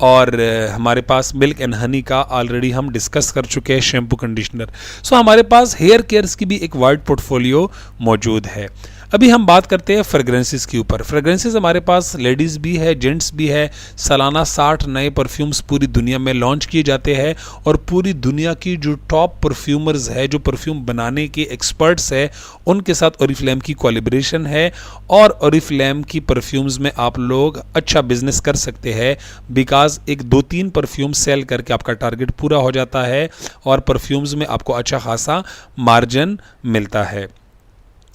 [SPEAKER 1] और हमारे पास मिल्क एंड हनी का ऑलरेडी हम डिस्कस कर चुके हैं, शैम्पू, कंडीशनर। सो हमारे पास हेयर केयर्स की भी एक वाइड पोर्टफोलियो मौजूद है। अभी हम बात करते हैं फ्रेग्रेंसेस के ऊपर। फ्रेग्रेंसेस हमारे पास लेडीज़ भी है, जेंट्स भी है। सालाना 60 नए परफ्यूम्स पूरी दुनिया में लॉन्च किए जाते हैं और पूरी दुनिया की जो टॉप परफ्यूमर्स है, जो परफ्यूम बनाने के एक्सपर्ट्स है, उनके साथ ओरिफ्लेम की कोलैबोरेशन है और ओरिफ्लेम की परफ्यूम्स में आप लोग अच्छा बिजनेस कर सकते हैं, बिकॉज एक 2-3 परफ्यूम सेल करके आपका टारगेट पूरा हो जाता है और परफ्यूम्स में आपको अच्छा खासा मार्जिन मिलता है।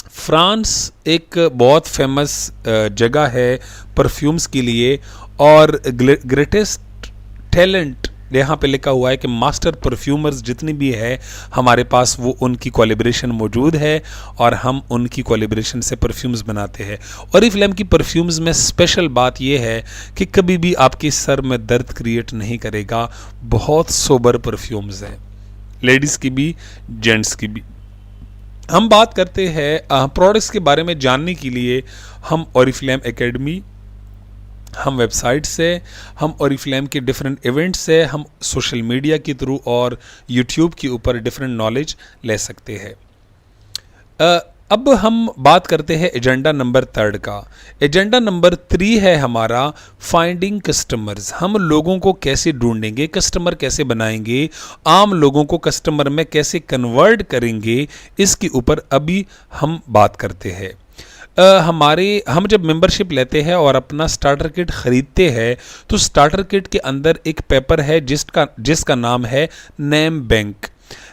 [SPEAKER 1] फ्रांस एक बहुत फेमस जगह है परफ्यूम्स के लिए और ग्रेटेस्ट टैलेंट यहाँ पे लिखा हुआ है कि मास्टर परफ्यूमर्स जितनी भी है हमारे पास, वो उनकी कोलैबोरेशन मौजूद है और हम उनकी कोलैबोरेशन से परफ्यूम्स बनाते हैं। ओरिफ्लेम की परफ्यूम्स में स्पेशल बात यह है कि कभी भी आपके सर में दर्द क्रिएट नहीं करेगा। बहुत सोबर परफ्यूम्स हैं, लेडीज़ की भी, जेंट्स की भी। हम बात करते हैं प्रोडक्ट्स के बारे में जानने के लिए हम ओरिफ्लेम एकेडमी, हम वेबसाइट से, हम ओरिफ्लेम के डिफरेंट इवेंट्स से, हम सोशल मीडिया के थ्रू और यूट्यूब के ऊपर डिफरेंट नॉलेज ले सकते हैं। अब हम बात करते हैं एजेंडा नंबर 3 का। एजेंडा नंबर 3 है हमारा फाइंडिंग कस्टमर्स। हम लोगों को कैसे ढूंढेंगे, कस्टमर कैसे बनाएंगे, आम लोगों को कस्टमर में कैसे कन्वर्ट करेंगे, इसके ऊपर अभी हम बात करते हैं। हम जब मेंबरशिप लेते हैं और अपना स्टार्टर किट ख़रीदते हैं तो स्टार्टर किट के अंदर एक पेपर है जिसका नाम है नेम बैंक।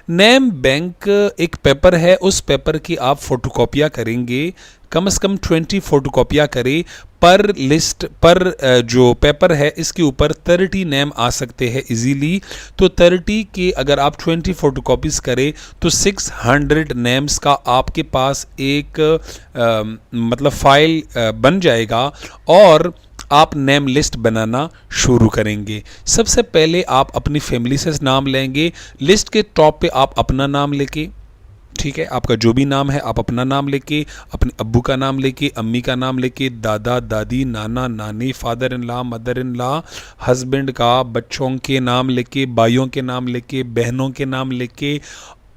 [SPEAKER 1] नेम बैंक एक पेपर है, उस पेपर की आप फोटोकॉपियाँ करेंगे, कम से कम 20 फोटोकॉपियाँ करें। पर लिस्ट पर जो पेपर है इसके ऊपर 30 नेम आ सकते हैं इजीली। तो 30 के अगर आप 20 फोटोकॉपीज़ करें तो 600 नेम्स का आपके पास एक फाइल बन जाएगा और आप नेम लिस्ट बनाना शुरू करेंगे। सबसे पहले आप अपनी फैमिली से नाम लेंगे। लिस्ट के टॉप पे आप अपना नाम लेके, ठीक है, आपका जो भी नाम है आप अपना नाम लेके, अपने अब्बू का नाम लेके, अम्मी का नाम लेके, दादा दादी, नाना नानी, father in law, mother in law, husband का, बच्चों के नाम लेके, भाइयों के नाम लेके, बहनों के नाम लेके,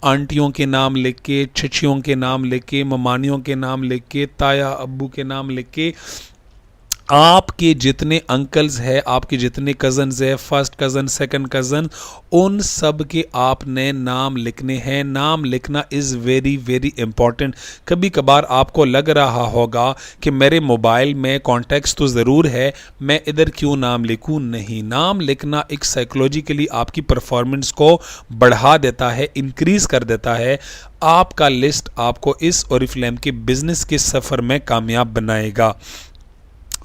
[SPEAKER 1] आंटियों के नाम लेके, चचियों के नाम लेके, ममानियों के नाम लेके, ताया अब्बू के नाम लेके आपके जितने अंकल्स हैं, आपके जितने कज़न्स हैं, फर्स्ट कज़न, सेकंड कज़न, उन सब के आपने नाम लिखने हैं। नाम लिखना इज़ वेरी वेरी इंपॉर्टेंट। कभी कभार आपको लग रहा होगा कि मेरे मोबाइल में कॉन्टैक्ट्स तो ज़रूर है, मैं इधर क्यों नाम लिखूं। नहीं, नाम लिखना एक साइकोलॉजिकली आपकी परफॉर्मेंस को बढ़ा देता है, इंक्रीज़ कर देता है। आपका लिस्ट आपको इस ओरिफ्लेम के बिजनेस के सफ़र में कामयाब बनाएगा।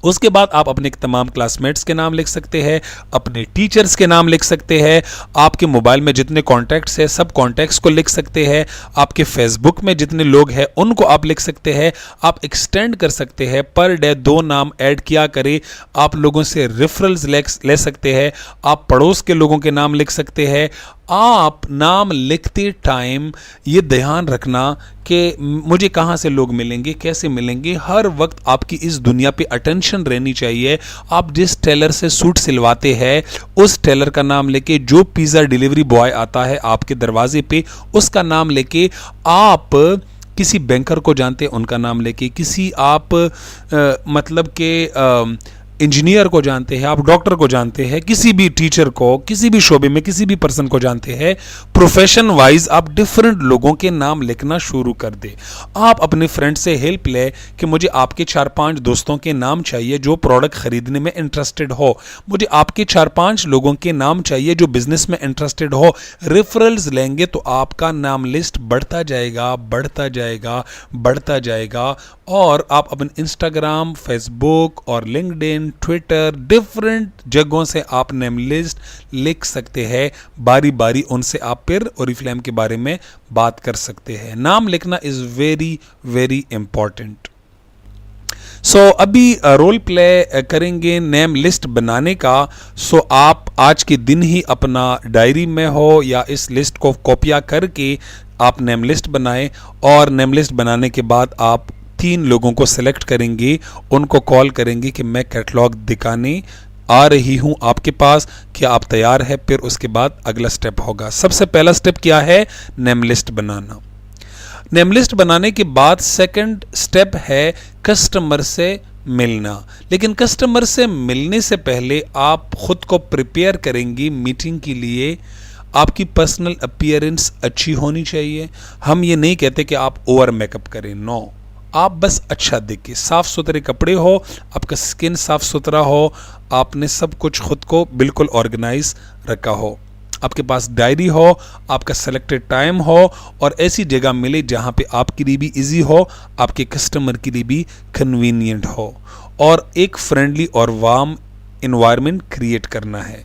[SPEAKER 1] उसके बाद आप अपने तमाम क्लासमेट्स के नाम लिख सकते हैं, अपने टीचर्स के नाम लिख सकते हैं, आपके मोबाइल में जितने कॉन्टैक्ट्स हैं सब कॉन्टैक्ट्स को लिख सकते हैं, आपके फेसबुक में जितने लोग हैं उनको आप लिख सकते हैं। आप एक्सटेंड कर सकते हैं, पर डे 2 नाम ऐड किया करें। आप लोगों से रेफरल्स ले सकते हैं, आप पड़ोस के लोगों के नाम लिख सकते हैं। आप नाम लिखते टाइम ये ध्यान रखना कि मुझे कहाँ से लोग मिलेंगे, कैसे मिलेंगे। हर वक्त आपकी इस दुनिया पे अटेंशन रहनी चाहिए। आप जिस टेलर से सूट सिलवाते हैं उस टेलर का नाम लेके, जो पिज़्ज़ा डिलीवरी बॉय आता है आपके दरवाजे पे उसका नाम लेके, आप किसी बैंकर को जानते हैं उनका नाम लेके, किसी आप मतलब के इंजीनियर को जानते हैं, आप डॉक्टर को जानते हैं, किसी भी टीचर को, किसी भी शोबे में किसी भी पर्सन को जानते हैं, प्रोफेशन वाइज आप डिफरेंट लोगों के नाम लिखना शुरू कर दे। आप अपने फ्रेंड से हेल्प ले कि मुझे आपके 4-5 दोस्तों के नाम चाहिए जो प्रोडक्ट खरीदने में इंटरेस्टेड हो, मुझे आपके 4-5 लोगों के नाम चाहिए जो बिजनेस में इंटरेस्टेड हो। रेफरल्स लेंगे तो आपका नाम लिस्ट बढ़ता जाएगा, बढ़ता जाएगा, बढ़ता जाएगा। और आप अपने इंस्टाग्राम, फेसबुक और लिंक्डइन, ट्विटर, डिफरेंट जगहों से आप नेम लिस्ट लिख सकते हैं। बारी बारी उनसे आप फिर ओरिफ्लेम के बारे में बात कर सकते हैं। नाम लिखना इज वेरी वेरी इंपॉर्टेंट। अभी रोल प्ले करेंगे नेम लिस्ट बनाने का। आप आज के दिन ही अपना डायरी में हो या इस लिस्ट को कॉपियां करके आप नेम लिस्ट बनाएं, और नेम लिस्ट बनाने के बाद आप 3 लोगों को सिलेक्ट करेंगे, उनको कॉल करेंगे कि मैं कैटलॉग दिखाने आ रही हूं आपके पास, क्या आप तैयार है। फिर उसके बाद अगला स्टेप होगा। सबसे पहला स्टेप क्या है? नेम लिस्ट बनाना। नेम लिस्ट बनाने के बाद सेकंड स्टेप है कस्टमर से मिलना। लेकिन कस्टमर से मिलने से पहले आप खुद को प्रिपेयर करेंगी मीटिंग के लिए। आपकी पर्सनल अपीयरेंस अच्छी होनी चाहिए। हम ये नहीं कहते कि आप ओवर मेकअप करें, नो, आप बस अच्छा दिखे, साफ सुथरे कपड़े हो, आपका स्किन साफ सुथरा हो, आपने सब कुछ खुद को बिल्कुल ऑर्गेनाइज रखा हो, आपके पास डायरी हो, आपका सेलेक्टेड टाइम हो, और ऐसी जगह मिले जहाँ पे आपके लिए भी इजी हो, आपके कस्टमर के लिए भी कन्वीनियंट हो, और एक फ्रेंडली और वार्म इन्वायरमेंट क्रिएट करना है।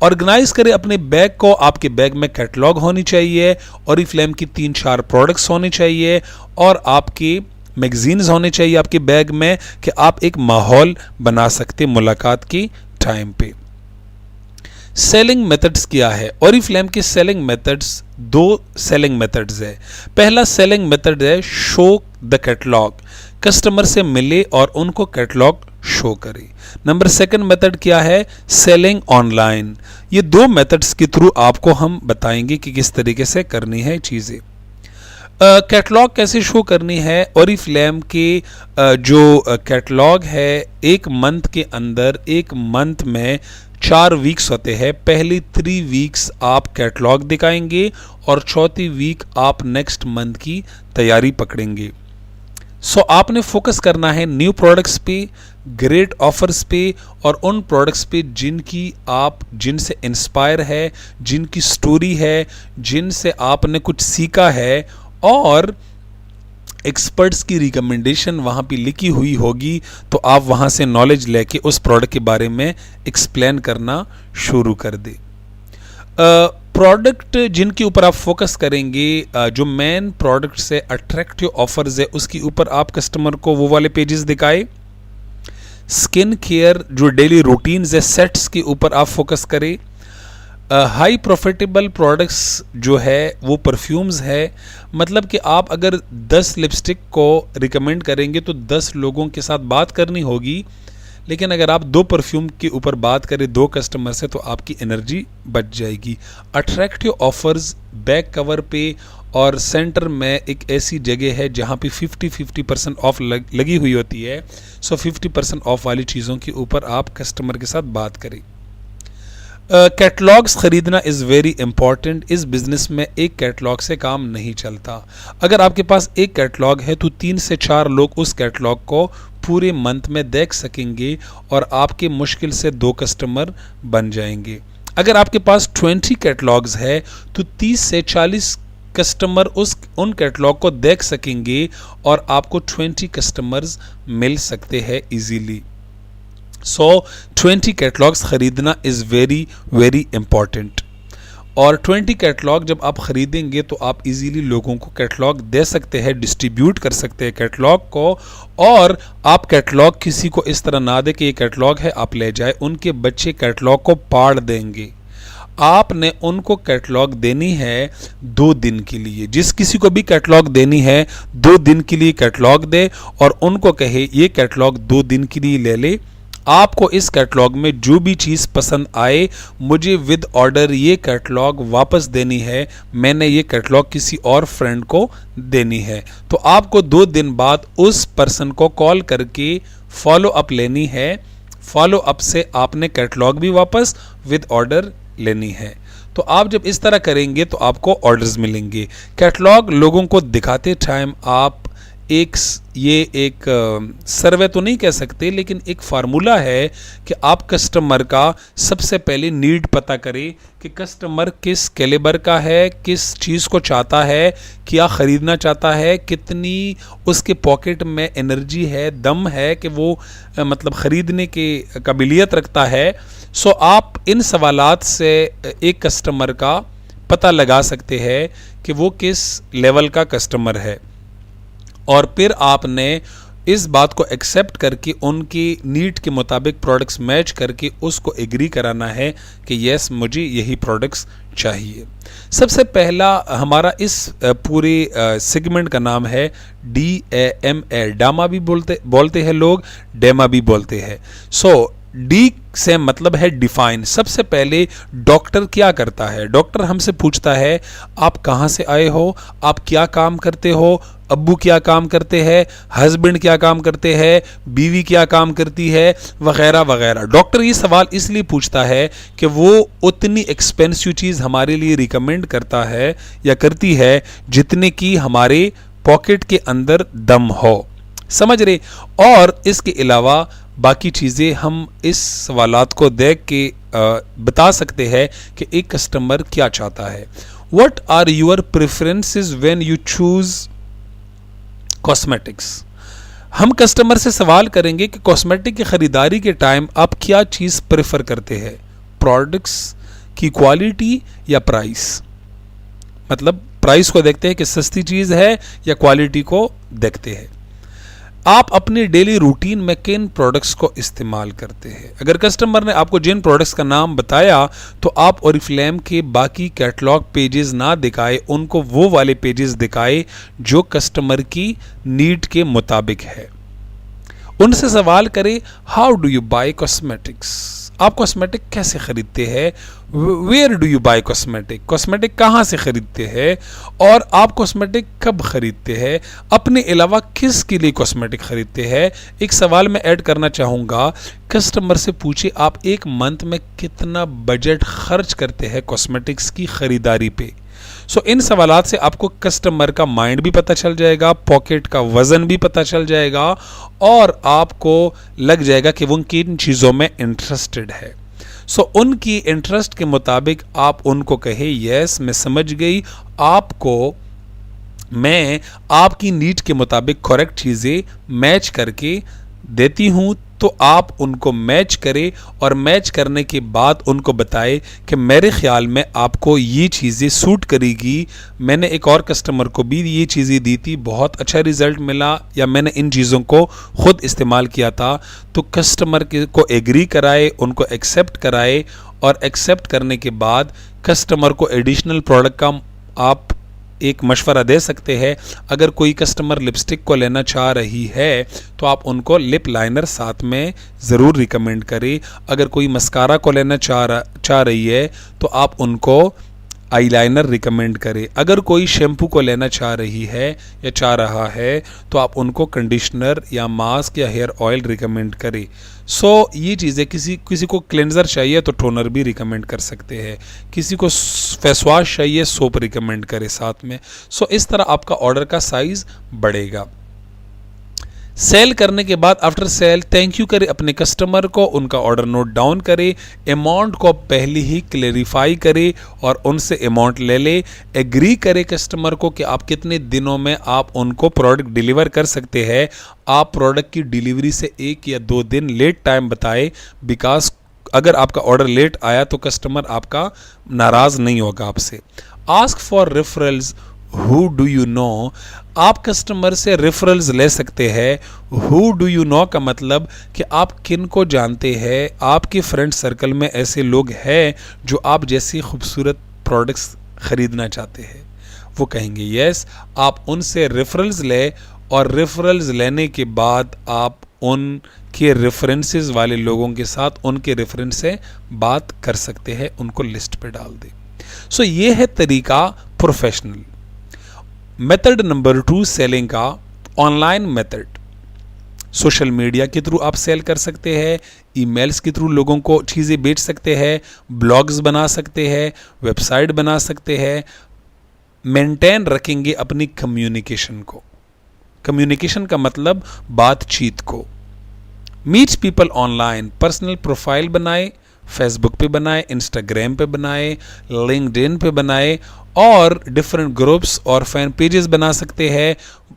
[SPEAKER 1] ऑर्गेनाइज करें अपने बैग को। आपके बैग में कैटलॉग होनी चाहिए, ओरिफ्लेम की 3-4 प्रोडक्ट्स होने चाहिए, और आपकी मैगजीन्स होने चाहिए आपके बैग में, कि आप एक माहौल बना सकते मुलाकात की टाइम पे। सेलिंग मेथड्स क्या है? ओरिफ्लेम के सेलिंग मेथड्स 2 सेलिंग मेथड्स है। पहला सेलिंग मेथड है शो द कैटलॉग, कस्टमर से मिले और उनको कैटलॉग शो करे। नंबर 2 मेथड क्या है? Selling online. ये 2 मेथड्स के थ्रू आपको हम बताएंगे कि किस तरीके से करनी है चीज़ें। कैटलॉग कैसे शो करनी है? ओरिफ्लेम के जो कैटलॉग है, एक मंथ के अंदर, एक मंथ में 4 वीक्स होते हैं। पहली 3 वीक्स आप कैटलॉग दिखाएंगे और चौथी वीक आप नेक्स्ट मंथ की तैयारी पकड़ेंगे। आपने फोकस करना है न्यू प्रोडक्ट्स पे, ग्रेट ऑफर्स पे, और उन प्रोडक्ट्स पे जिनसे इंस्पायर है, जिनकी स्टोरी है, जिनसे आपने कुछ सीखा है, और एक्सपर्ट्स की रिकमेंडेशन वहाँ पे लिखी हुई होगी, तो आप वहाँ से नॉलेज लेके उस प्रोडक्ट के बारे में एक्सप्लेन करना शुरू कर दे। प्रोडक्ट जिनके ऊपर आप फोकस करेंगे, जो मेन प्रोडक्ट से अट्रैक्टिव ऑफर्स है, उसके ऊपर आप कस्टमर को वो वाले पेजेस दिखाए। स्किन केयर जो डेली रूटीन्स है, सेट्स के ऊपर आप फोकस करें। हाई प्रॉफिटेबल प्रोडक्ट्स जो है वो परफ्यूम्स है। मतलब कि आप अगर 10 लिपस्टिक को रिकमेंड करेंगे तो 10 लोगों के साथ बात करनी होगी, लेकिन अगर आप 2 परफ्यूम के ऊपर बात करें 2 कस्टमर से तो आपकी एनर्जी बच जाएगी। अट्रैक्टिव ऑफर्स बैक कवर पे और सेंटर में एक ऐसी जगह है जहाँ पे 50% ऑफ लगी हुई होती है। सो 50% ऑफ वाली चीज़ों के ऊपर आप कस्टमर के साथ बात करें। कैटलॉग्स ख़रीदना इज़ वेरी इंपॉर्टेंट। इस बिज़नेस में एक कैटलॉग से काम नहीं चलता। अगर आपके पास एक कैटलॉग है तो 3 से 4 लोग उस कैटलॉग को पूरे मंथ में देख सकेंगे और आपके मुश्किल से 2 कस्टमर बन जाएंगे। अगर आपके पास 20 कैटलॉग्स है तो 30 से 40 कस्टमर उन कैटलॉग को देख सकेंगे और आपको 20 कस्टमर्स मिल सकते हैं इजीली। सो 20 कैटलॉग्स ख़रीदना इज़ वेरी वेरी इम्पॉर्टेंट। और 20 कैटलॉग जब आप ख़रीदेंगे तो आप इजीली लोगों को कैटलॉग दे सकते हैं, डिस्ट्रीब्यूट कर सकते हैं कैटलॉग को। और आप कैटलॉग किसी को इस तरह ना दे कि ये कैटलॉग है आप ले जाए, उनके बच्चे कैटलॉग को पाड़ देंगे। आपने उनको कैटलॉग देनी है 2 दिन के लिए। जिस किसी को भी कैटलॉग देनी है 2 दिन के लिए कैटलॉग दे और उनको कहे ये कैटलॉग 2 दिन के लिए ले ले। आपको इस कैटलॉग में जो भी चीज़ पसंद आए मुझे विद ऑर्डर ये कैटलॉग वापस देनी है, मैंने ये कैटलॉग किसी और फ्रेंड को देनी है। तो आपको 2 दिन बाद उस पर्सन को कॉल करके फॉलो अप लेनी है। फॉलो अप से आपने कैटलॉग भी वापस विद ऑर्डर लेनी है। तो आप जब इस तरह करेंगे तो आपको ऑर्डर्स मिलेंगे। कैटलॉग लोगों को दिखाते टाइम आप एक सर्वे तो नहीं कह सकते, लेकिन एक फार्मूला है कि आप कस्टमर का सबसे पहले नीड पता करें कि कस्टमर किस कैलिबर का है, किस चीज़ को चाहता है, क्या ख़रीदना चाहता है, कितनी उसके पॉकेट में एनर्जी है, दम है कि वो मतलब ख़रीदने की काबिलियत रखता है। सो आप इन सवालात से एक कस्टमर का पता लगा सकते हैं कि वो किस लेवल का कस्टमर है और फिर आपने इस बात को एक्सेप्ट करके उनकी नीड के मुताबिक प्रोडक्ट्स मैच करके उसको एग्री कराना है कि यस मुझे यही प्रोडक्ट्स चाहिए। सबसे पहला हमारा इस पूरे सेगमेंट का नाम है DAMA। डामा भी बोलते हैं लोग, डेमा भी बोलते हैं। सो डी से मतलब है डिफाइन। सबसे पहले डॉक्टर क्या करता है? डॉक्टर हमसे पूछता है आप कहाँ से आए हो, आप क्या काम करते हो, अब्बू क्या काम करते हैं, हस्बैंड क्या काम करते हैं, बीवी क्या काम करती है, वगैरह वगैरह। डॉक्टर ये सवाल इसलिए पूछता है कि वो उतनी एक्सपेंसिव चीज़ हमारे लिए रिकमेंड करता है या करती है जितने की हमारे पॉकेट के अंदर दम हो। समझ रहे? और इसके अलावा बाकी चीज़ें हम इस सवालात को देख के बता सकते हैं कि एक कस्टमर क्या चाहता है। What are your preferences when you choose cosmetics? हम कस्टमर से सवाल करेंगे कि कॉस्मेटिक की ख़रीदारी के टाइम आप क्या चीज़ प्रेफर करते हैं, प्रोडक्ट्स की क्वालिटी या प्राइस। मतलब प्राइस को देखते हैं कि सस्ती चीज़ है या क्वालिटी को देखते हैं। आप अपने डेली रूटीन में किन प्रोडक्ट्स को इस्तेमाल करते हैं। अगर कस्टमर ने आपको जिन प्रोडक्ट्स का नाम बताया तो आप ओरिफ्लेम के बाकी कैटलॉग पेजेस ना दिखाए, उनको वो वाले पेजेस दिखाए जो कस्टमर की नीड के मुताबिक है। उनसे सवाल करें how do you buy cosmetics, आप कॉस्मेटिक कैसे ख़रीदते हैं, where do you buy cosmetic, cosmetic कहाँ से ख़रीदते हैं और आप कॉस्मेटिक कब ख़रीदते हैं, अपने अलावा किस के लिए कॉस्मेटिक ख़रीदते हैं। एक सवाल मैं ऐड करना चाहूँगा, कस्टमर से पूछे आप एक मंथ में कितना बजट खर्च करते हैं कॉस्मेटिक्स की ख़रीदारी पे। सो इन सवालात से आपको कस्टमर का माइंड भी पता चल जाएगा, पॉकेट का वज़न भी पता चल जाएगा और आपको लग जाएगा कि वो किन चीज़ों में इंटरेस्टेड है। सो उनकी इंटरेस्ट के मुताबिक आप उनको कहे यस मैं समझ गई, आपको मैं आपकी नीड के मुताबिक करेक्ट चीज़ें मैच करके देती हूँ। तो आप उनको मैच करें और मैच करने के बाद उनको बताएं कि मेरे ख्याल में आपको ये चीज़ें सूट करेगी, मैंने एक और कस्टमर को भी ये चीज़ें दी थी, बहुत अच्छा रिज़ल्ट मिला, या मैंने इन चीज़ों को ख़ुद इस्तेमाल किया था। तो कस्टमर को एग्री कराए, उनको एक्सेप्ट कराए और एक्सेप्ट करने के बाद कस्टमर को एडिशनल प्रोडक्ट का आप एक मशवरा दे सकते हैं, अगर कोई कस्टमर लिपस्टिक को लेना चाह रही है तो आप उनको लिप लाइनर साथ में ज़रूर रिकमेंड करें। अगर कोई मस्कारा को लेना चाह रही है तो आप उनको आईलाइनर रिकमेंड करें। अगर कोई शैम्पू को लेना चाह रही है या चाह रहा है तो आप उनको कंडीशनर या मास्क या हेयर ऑयल रिकमेंड करें। ये चीज़ें, किसी को क्लेंजर चाहिए तो टोनर भी रिकमेंड कर सकते हैं, किसी को फेस वॉश चाहिए सोप रिकमेंड करें साथ में। इस तरह आपका ऑर्डर का साइज़ बढ़ेगा। सेल करने के बाद आफ्टर सेल थैंक यू करें अपने कस्टमर को, उनका ऑर्डर नोट डाउन करें, अमाउंट को पहले ही क्लेरिफाई करें और उनसे अमाउंट ले ले। एग्री करें कस्टमर को कि आप कितने दिनों में आप उनको प्रोडक्ट डिलीवर कर सकते हैं। आप प्रोडक्ट की डिलीवरी से 1 या 2 दिन लेट टाइम बताएं, बिकॉज अगर आपका ऑर्डर लेट आया तो कस्टमर आपका नाराज़ नहीं होगा आपसे। Ask for referrals, who do you know, आप कस्टमर से रेफरल्स ले सकते हैं। हु डू यू नो का मतलब कि आप किन को जानते हैं, आपके फ्रेंड सर्कल में ऐसे लोग हैं जो आप जैसी खूबसूरत प्रोडक्ट्स ख़रीदना चाहते हैं। वो कहेंगे यस, आप उनसे रेफरल्स ले और रेफरल्स लेने के बाद आप उनके रेफरेंसेस वाले लोगों के साथ उनके रेफरेंस से बात कर सकते हैं, उनको लिस्ट पे डाल दें। ये है तरीका प्रोफेशनल। मेथड नंबर 2 सेलिंग का, ऑनलाइन मेथड। सोशल मीडिया के थ्रू आप सेल कर सकते हैं, ईमेल्स के थ्रू लोगों को चीज़ें बेच सकते हैं, ब्लॉग्स बना सकते हैं, वेबसाइट बना सकते हैं। मेंटेन रखेंगे अपनी कम्युनिकेशन को। कम्युनिकेशन का मतलब बातचीत को। Meet people online, personal profile बनाए, फेसबुक पे बनाए, इंस्टाग्राम पे बनाए, लिंक्डइन पे बनाए और डिफरेंट ग्रुप्स और फैन पेजेस बना सकते हैं,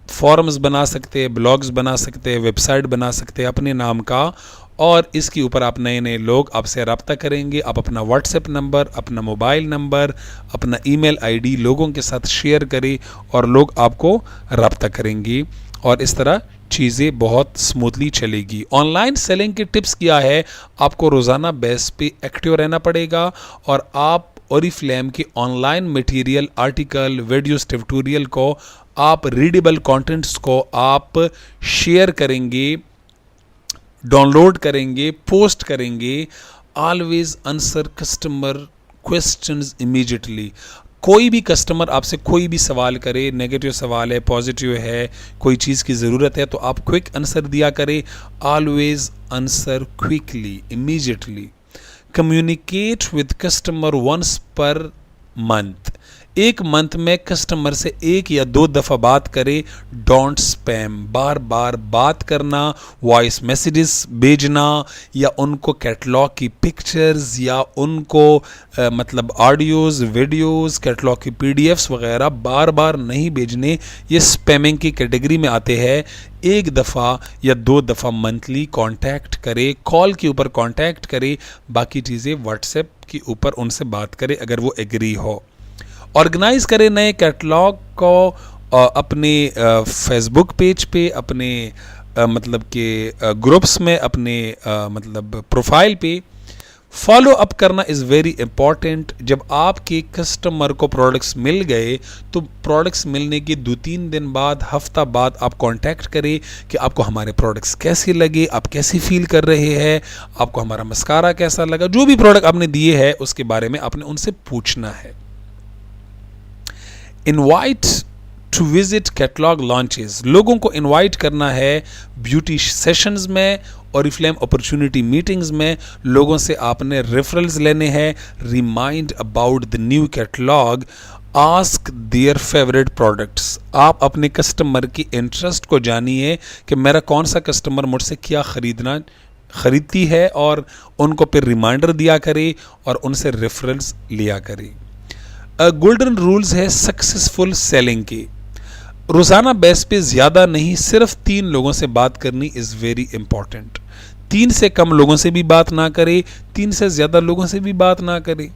[SPEAKER 1] फॉरम्स बना सकते हैं, ब्लॉग्स बना सकते हैं, वेबसाइट बना सकते हैं अपने नाम का। और इसके ऊपर आप नए नए लोग आपसे रब्ता करेंगे। आप अपना व्हाट्सएप नंबर, अपना मोबाइल नंबर, अपना ईमेल आईडी लोगों के साथ शेयर करें और लोग आपको रब्ता करेंगे और इस तरह चीज़ें बहुत स्मूथली चलेगी। ऑनलाइन सेलिंग की टिप्स क्या है, आपको रोज़ाना बेस पे एक्टिव रहना पड़ेगा और आप ओरिफ्लेम के online material, article, videos, tutorial को, आप रीडेबल कंटेंट्स को आप शेयर करेंगे, डाउनलोड करेंगे, पोस्ट करेंगे। Always answer customer questions immediately. कोई भी कस्टमर आपसे कोई भी सवाल करे, नेगेटिव सवाल है, पॉजिटिव है, कोई चीज़ की ज़रूरत है, तो आप क्विक आंसर दिया करें। Always answer quickly, immediately. Communicate with customer once per month. 1 month में कस्टमर से 1 या 2 दफ़ा बात करें। डोंट स्पैम, बार बार बात करना, वॉइस मैसेजेस भेजना या उनको कैटलॉग की पिक्चर्स या उनको मतलब ऑडियोज़, वीडियोज़, कैटलॉग की PDFs वगैरह बार बार नहीं भेजने। ये स्पैमिंग की कैटेगरी में आते हैं। 1 दफ़ा या 2 दफ़ा मंथली कांटेक्ट करें, कॉल के ऊपर कांटेक्ट करें, बाकी चीज़ें व्हाट्सएप के ऊपर उनसे बात करें अगर वो एग्री हो। ऑर्गेनाइज करें नए कैटलॉग को अपने फेसबुक पेज पे, अपने मतलब के ग्रुप्स में, अपने मतलब प्रोफाइल पे। फॉलो अप करना इज़ वेरी इंपॉर्टेंट। जब आपके कस्टमर को प्रोडक्ट्स मिल गए तो प्रोडक्ट्स मिलने के 2-3 दिन बाद, हफ्ता बाद आप कांटेक्ट करें कि आपको हमारे प्रोडक्ट्स कैसे लगे, आप कैसे फील कर रहे हैं, आपको हमारा मस्कारा कैसा लगा। जो भी प्रोडक्ट आपने दिए हैं उसके बारे में आपने उनसे पूछना है। Invite to visit catalogue launches, लोगों को इनवाइट करना है ब्यूटी सेशंस में, ओरिफ्लेम अपॉर्चुनिटी मीटिंग्स में। लोगों से आपने रेफरल्स लेने हैं। Remind about the new catalogue, ask their favourite products. आप अपने कस्टमर की इंटरेस्ट को जानिए कि मेरा कौन सा कस्टमर मुझसे क्या खरीदती है और उनको फिर रिमाइंडर दिया करे और उनसे रेफरल्स लिया करे। गोल्डन रूल्स है सक्सेसफुल सेलिंग के। रोज़ाना बेस पे ज़्यादा नहीं, सिर्फ 3 लोगों से बात करनी इज़ वेरी इंपॉर्टेंट। 3 से कम लोगों से भी बात ना करें, 3 से ज़्यादा लोगों से भी बात ना करें।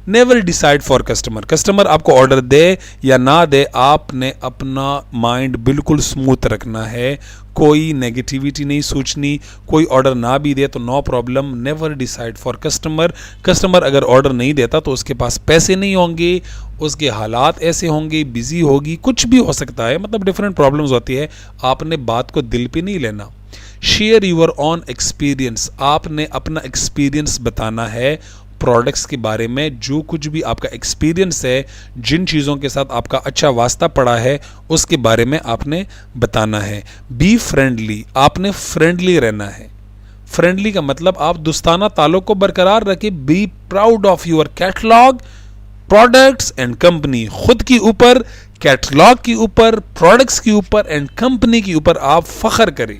[SPEAKER 1] Never decide for customer. Customer आपको ऑर्डर दे या ना दे, आपने अपना माइंड बिल्कुल स्मूथ रखना है, कोई नेगेटिविटी नहीं सोचनी। कोई ऑर्डर ना भी दे तो no problem, never decide for customer. Customer अगर ऑर्डर नहीं देता तो उसके पास पैसे नहीं होंगे, उसके हालात ऐसे होंगे, बिजी होगी, कुछ भी हो सकता है, मतलब डिफरेंट प्रॉब्लम्स होती है। आपने बात को दिल पे नहीं लेना। शेयर यूर ऑन एक्सपीरियंस, आपने अपना एक्सपीरियंस बताना है प्रोडक्ट्स के बारे में। जो कुछ भी आपका एक्सपीरियंस है, जिन चीज़ों के साथ आपका अच्छा वास्ता पड़ा है, उसके बारे में आपने बताना है। बी फ्रेंडली, आपने फ्रेंडली रहना है। फ्रेंडली का मतलब आप दोस्ताना ताल्लुक को बरकरार रखें। Be proud of your catalogue, products and company. खुद के ऊपर, कैटलॉग के ऊपर, प्रोडक्ट्स के ऊपर एंड कंपनी के ऊपर आप फख्र करें।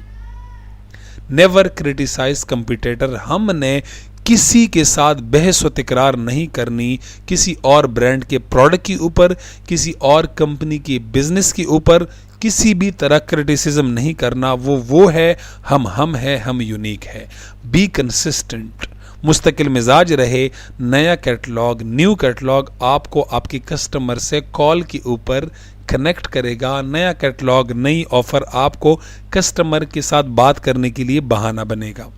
[SPEAKER 1] नेवर क्रिटिसाइज कंपटीटर, हमने किसी के साथ बहस व तकरार नहीं करनी, किसी और ब्रांड के प्रोडक्ट के ऊपर, किसी और कंपनी के बिजनेस के ऊपर किसी भी तरह क्रिटिसिज्म नहीं करना। वो है, हम है, हम यूनिक है। बी कंसिस्टेंट, मुस्तकिल मिजाज रहे। नया कैटलॉग, न्यू कैटलॉग आपको आपके कस्टमर से कॉल के ऊपर कनेक्ट करेगा। नया कैटलॉग, नई ऑफर आपको कस्टमर के साथ बात करने के लिए बहाना बनेगा।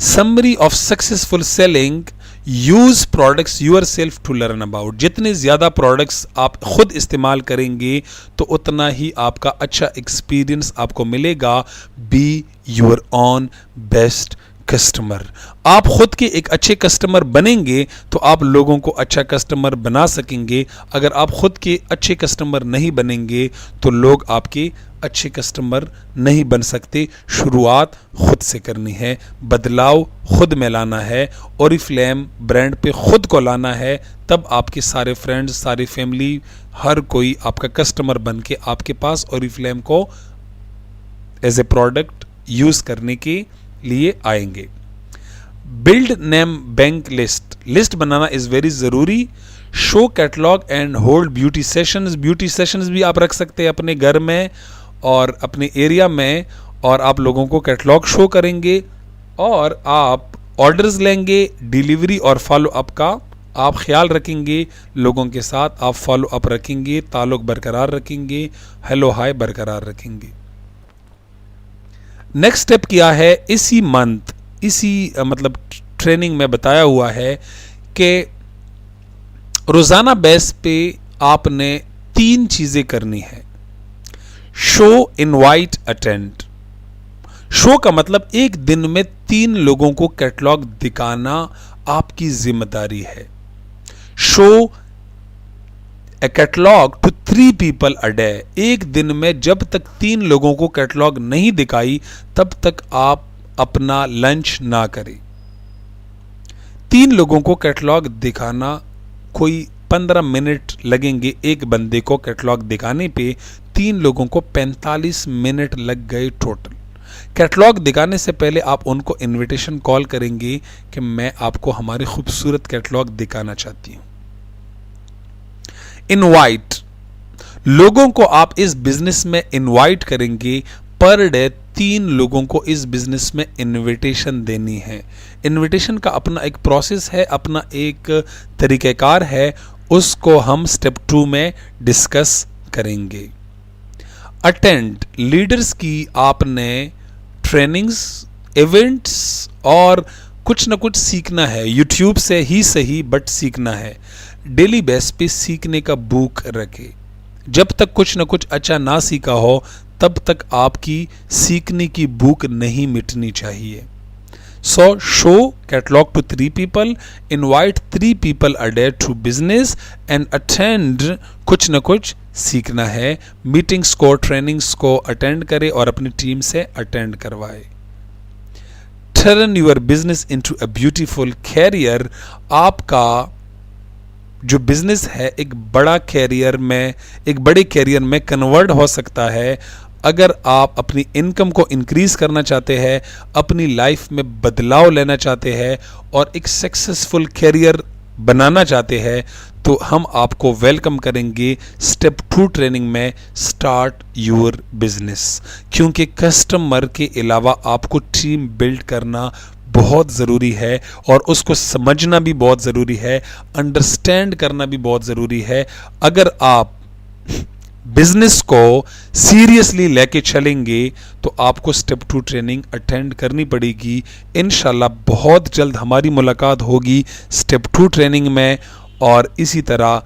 [SPEAKER 1] Summary of successful selling, use products yourself to learn about. जितने ज़्यादा प्रोडक्ट्स आप खुद इस्तेमाल करेंगे तो उतना ही आपका अच्छा एक्सपीरियंस आपको मिलेगा। Be your on best customer, आप खुद के एक अच्छे कस्टमर बनेंगे तो आप लोगों को अच्छा कस्टमर बना सकेंगे। अगर आप खुद के अच्छे कस्टमर नहीं बनेंगे तो लोग आपके अच्छे कस्टमर नहीं बन सकते। शुरुआत खुद से करनी है, बदलाव खुद में लाना है, ओरिफ्लेम ब्रांड पे खुद को लाना है, तब आपके सारे फ्रेंड्स, सारी फैमिली, हर कोई आपका कस्टमर बन के आपके पास ओरिफ्लेम को एज ए प्रोडक्ट यूज़ करने के लिए आएंगे। Build name bank list, list बनाना इज़ वेरी ज़रूरी। Show catalogue and hold beauty sessions, beauty sessions भी आप रख सकते हैं अपने घर में और अपने एरिया में, और आप लोगों को कैटलॉग शो करेंगे और आप ऑर्डर्स लेंगे। डिलीवरी और फॉलो अप का आप ख्याल रखेंगे, लोगों के साथ आप फॉलो अप रखेंगे, ताल्लुक बरकरार रखेंगे, हेलो हाय बरकरार रखेंगे। नेक्स्ट स्टेप क्या है, इसी मंथ, इसी मतलब ट्रेनिंग में बताया हुआ है कि रोज़ाना बेस पे आपने 3 चीज़ें करनी है। Show, invite, attend. शो का मतलब एक दिन में 3 लोगों को कैटलॉग दिखाना आपकी जिम्मेदारी है। Show a catalogue to 3 people a day, एक दिन में जब तक 3 लोगों को कैटलॉग नहीं दिखाई तब तक आप अपना लंच ना करें। 3 लोगों को कैटलॉग दिखाना, कोई 15 मिनट लगेंगे एक बंदे को कैटलॉग दिखाने पे, 3 लोगों को 45 मिनट लग गए टोटल। कैटलॉग दिखाने से पहले आप उनको इनविटेशन कॉल करेंगे कि मैं आपको हमारी खूबसूरत कैटलॉग दिखाना चाहती हूँ। इनवाइट, लोगों को आप इस बिजनेस में इनवाइट करेंगे। पर डे 3 लोगों को इस बिजनेस में इनविटेशन देनी है। इनविटेशन का अपना एक प्रोसेस है, अपना एक तरीक़ाकार है, उसको हम स्टेप 2 में डिस्कस करेंगे। अटेंड, लीडर्स की आपने ट्रेनिंग्स, इवेंट्स और कुछ ना कुछ सीखना है। यूट्यूब से ही सही बट सीखना है। डेली बेस पे सीखने का बुक रखे। जब तक कुछ ना कुछ अच्छा ना सीखा हो तब तक आपकी सीखने की बुक नहीं मिटनी चाहिए। So show catalogue to 3 people, invite 3 people a day to business and attend, कुछ ना कुछ सीखना है। मीटिंग्स को, ट्रेनिंग्स को अटेंड करें और अपनी टीम से अटेंड करवाए। Turn your business into a beautiful career, आपका जो बिजनेस है एक बड़ा कैरियर में, एक बड़े कैरियर में कन्वर्ट हो सकता है अगर आप अपनी इनकम को इंक्रीज करना चाहते हैं, अपनी लाइफ में बदलाव लेना चाहते हैं और एक सक्सेसफुल कैरियर बनाना चाहते हैं तो हम आपको वेलकम करेंगे स्टेप 2 ट्रेनिंग में, स्टार्ट योर बिजनेस। क्योंकि कस्टमर के अलावा आपको टीम बिल्ड करना बहुत ज़रूरी है और उसको समझना भी बहुत ज़रूरी है, अंडरस्टैंड करना भी बहुत ज़रूरी है। अगर आप बिजनेस को सीरियसली लेके चलेंगे तो आपको स्टेप 2 ट्रेनिंग अटेंड करनी पड़ेगी। इंशाल्लाह बहुत जल्द हमारी मुलाकात होगी स्टेप 2 ट्रेनिंग में, और इसी तरह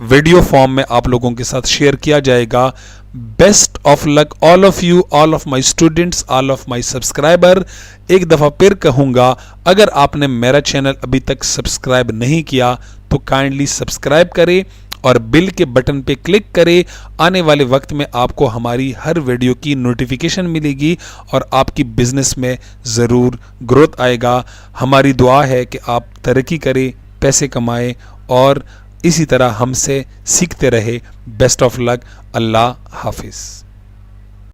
[SPEAKER 1] वीडियो फॉर्म में आप लोगों के साथ शेयर किया जाएगा। Best of luck all of you, all of my students, all of my subscriber. एक दफ़ा फिर कहूँगा, अगर आपने मेरा चैनल अभी तक सब्सक्राइब नहीं किया तो काइंडली सब्सक्राइब करें और बिल के बटन पे क्लिक करें। आने वाले वक्त में आपको हमारी हर वीडियो की नोटिफिकेशन मिलेगी और आपकी बिजनेस में ज़रूर ग्रोथ आएगा। हमारी दुआ है कि आप तरक्की करें, पैसे कमाएं और इसी तरह हमसे सीखते रहे। Best of luck. अल्लाह हाफिज़।